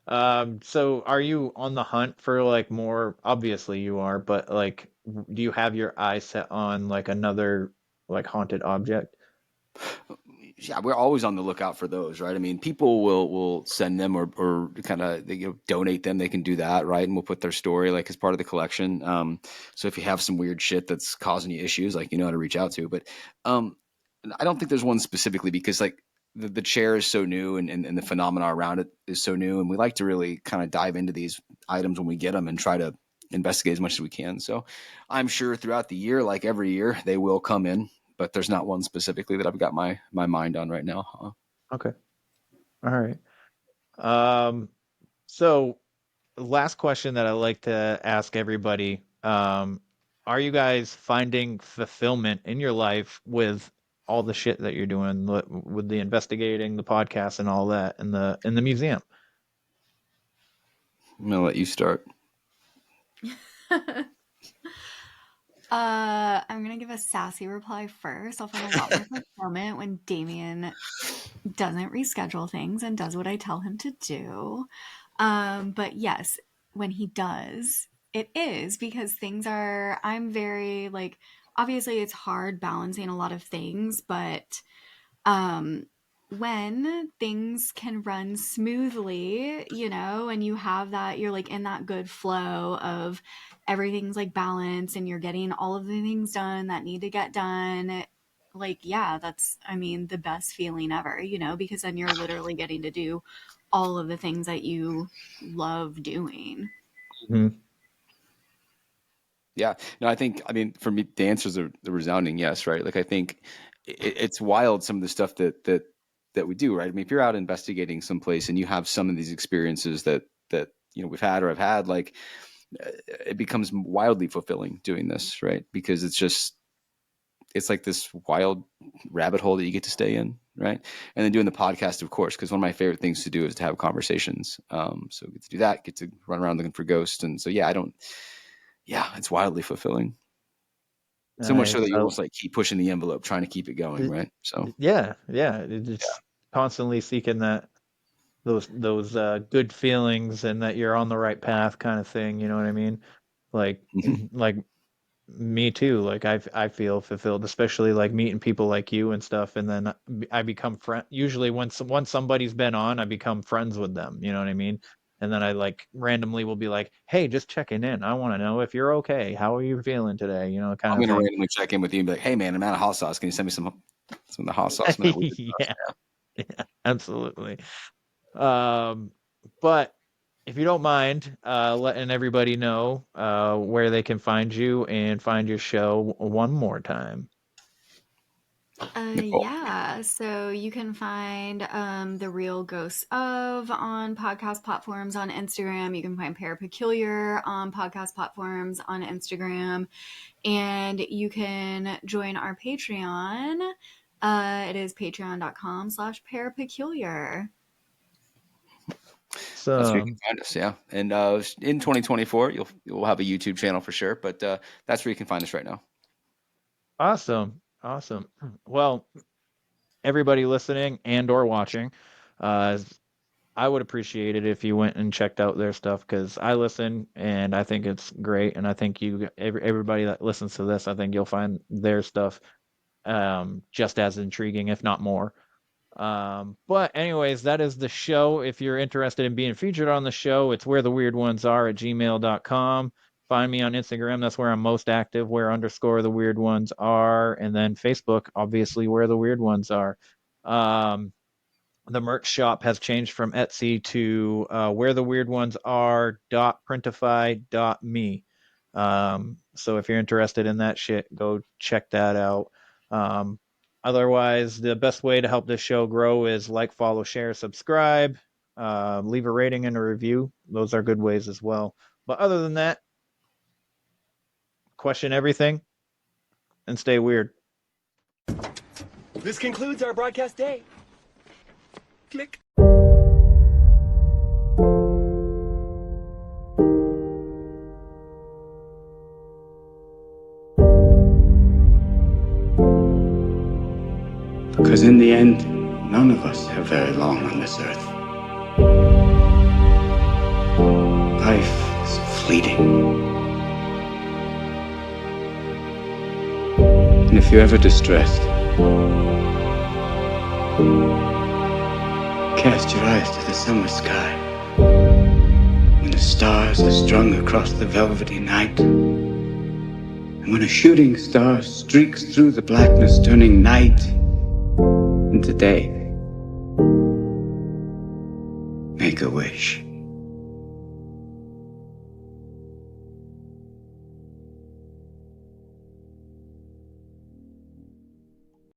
So are you on the hunt for like more? Obviously you are, but like, do you have your eyes set on like another like haunted object? Yeah, we're always on the lookout for those, right? I mean, people will send them or kind of donate them. They can do that, right? And we'll put their story like as part of the collection. So if you have some weird shit that's causing you issues, like you know how to reach out to. But I don't think there's one specifically because like the chair is so new and the phenomena around it is so new, and we like to really kind of dive into these items when we get them and try to investigate as much as we can. So I'm sure throughout the year, like every year, they will come in, but there's not one specifically that I've got my mind on right now. Okay. All right. Um, so last question that I like to ask everybody, are you guys finding fulfillment in your life with all the shit that you're doing with the investigating, the podcast and all that in the museum? I'm gonna let you start. I'm gonna give a sassy reply first. I'll find a lot more fulfillment when Damien doesn't reschedule things and does what I tell him to do. But yes, when he does, it is because I'm very like, obviously it's hard balancing a lot of things, but um, when things can run smoothly, and you have that, you're like in that good flow of everything's like balanced and you're getting all of the things done that need to get done. Like, yeah, that's, I mean, the best feeling ever, because then you're literally getting to do all of the things that you love doing. Mm-hmm. Yeah, no, I mean, for me, the answer is a resounding yes, right? Like, I think it's wild some of the stuff that we do, right? I mean, if you're out investigating someplace and you have some of these experiences that we've had or I've had, like, it becomes wildly fulfilling doing this, right? Because it's like this wild rabbit hole that you get to stay in, right? And then doing the podcast, of course, because one of my favorite things to do is to have conversations. So get to do that, get to run around looking for ghosts, and so yeah, it's wildly fulfilling. So much so Nice. that you almost like keep pushing the envelope, trying to keep it going, right? So Yeah, it's constantly seeking those good feelings and that you're on the right path kind of thing, you know what I mean? Like like me too. Like I feel fulfilled, especially like meeting people like you and stuff. And then I become friend. Usually, once somebody's been on, I become friends with them. You know what I mean? And then I like randomly will be like, "Hey, just checking in. I want to know if you're okay. How are you feeling today?" You know, kind I'm of gonna thing. randomly check in with you and be like, "Hey, man, I'm out of hot sauce. Can you send me some of the hot sauce, some of that weird stuff?" Yeah, yeah, absolutely. Um, but if you don't mind, letting everybody know where they can find you and find your show one more time. Nicole. Yeah, so you can find The Real Ghosts of on podcast platforms on Instagram. You can find Parapeculiar on podcast platforms on Instagram. And you can join our Patreon. It is patreon.com/parapeculiar. That's where you can So find us, yeah. And in 2024, you'll have a YouTube channel for sure, but that's where you can find us right now. awesome, awesome. Well, everybody listening and or watching, uh, I would appreciate it if you went and checked out their stuff because I listen and I think it's great, and I think everybody that listens to this, I think you'll find their stuff just as intriguing, if not more. But anyways, that is the show. If you're interested in being featured on the show, it's where the weird ones are at gmail.com. Find me on Instagram. That's where I'm most active, where underscore the weird ones are. And then Facebook, obviously, where the weird ones are. Um, the merch shop has changed from Etsy to where the weird ones are .printify.me. So if you're interested in that shit, go check that out. Um, Otherwise, the best way to help this show grow is like, follow, share, subscribe, leave a rating and a review. Those are good ways as well. But other than that, question everything and stay weird. This concludes our broadcast day. Click. Because in the end, none of us have very long on this earth. Life is fleeting. And if you're ever distressed, cast your eyes to the summer sky, when the stars are strung across the velvety night, and when a shooting star streaks through the blackness, turning night into day. Make a wish.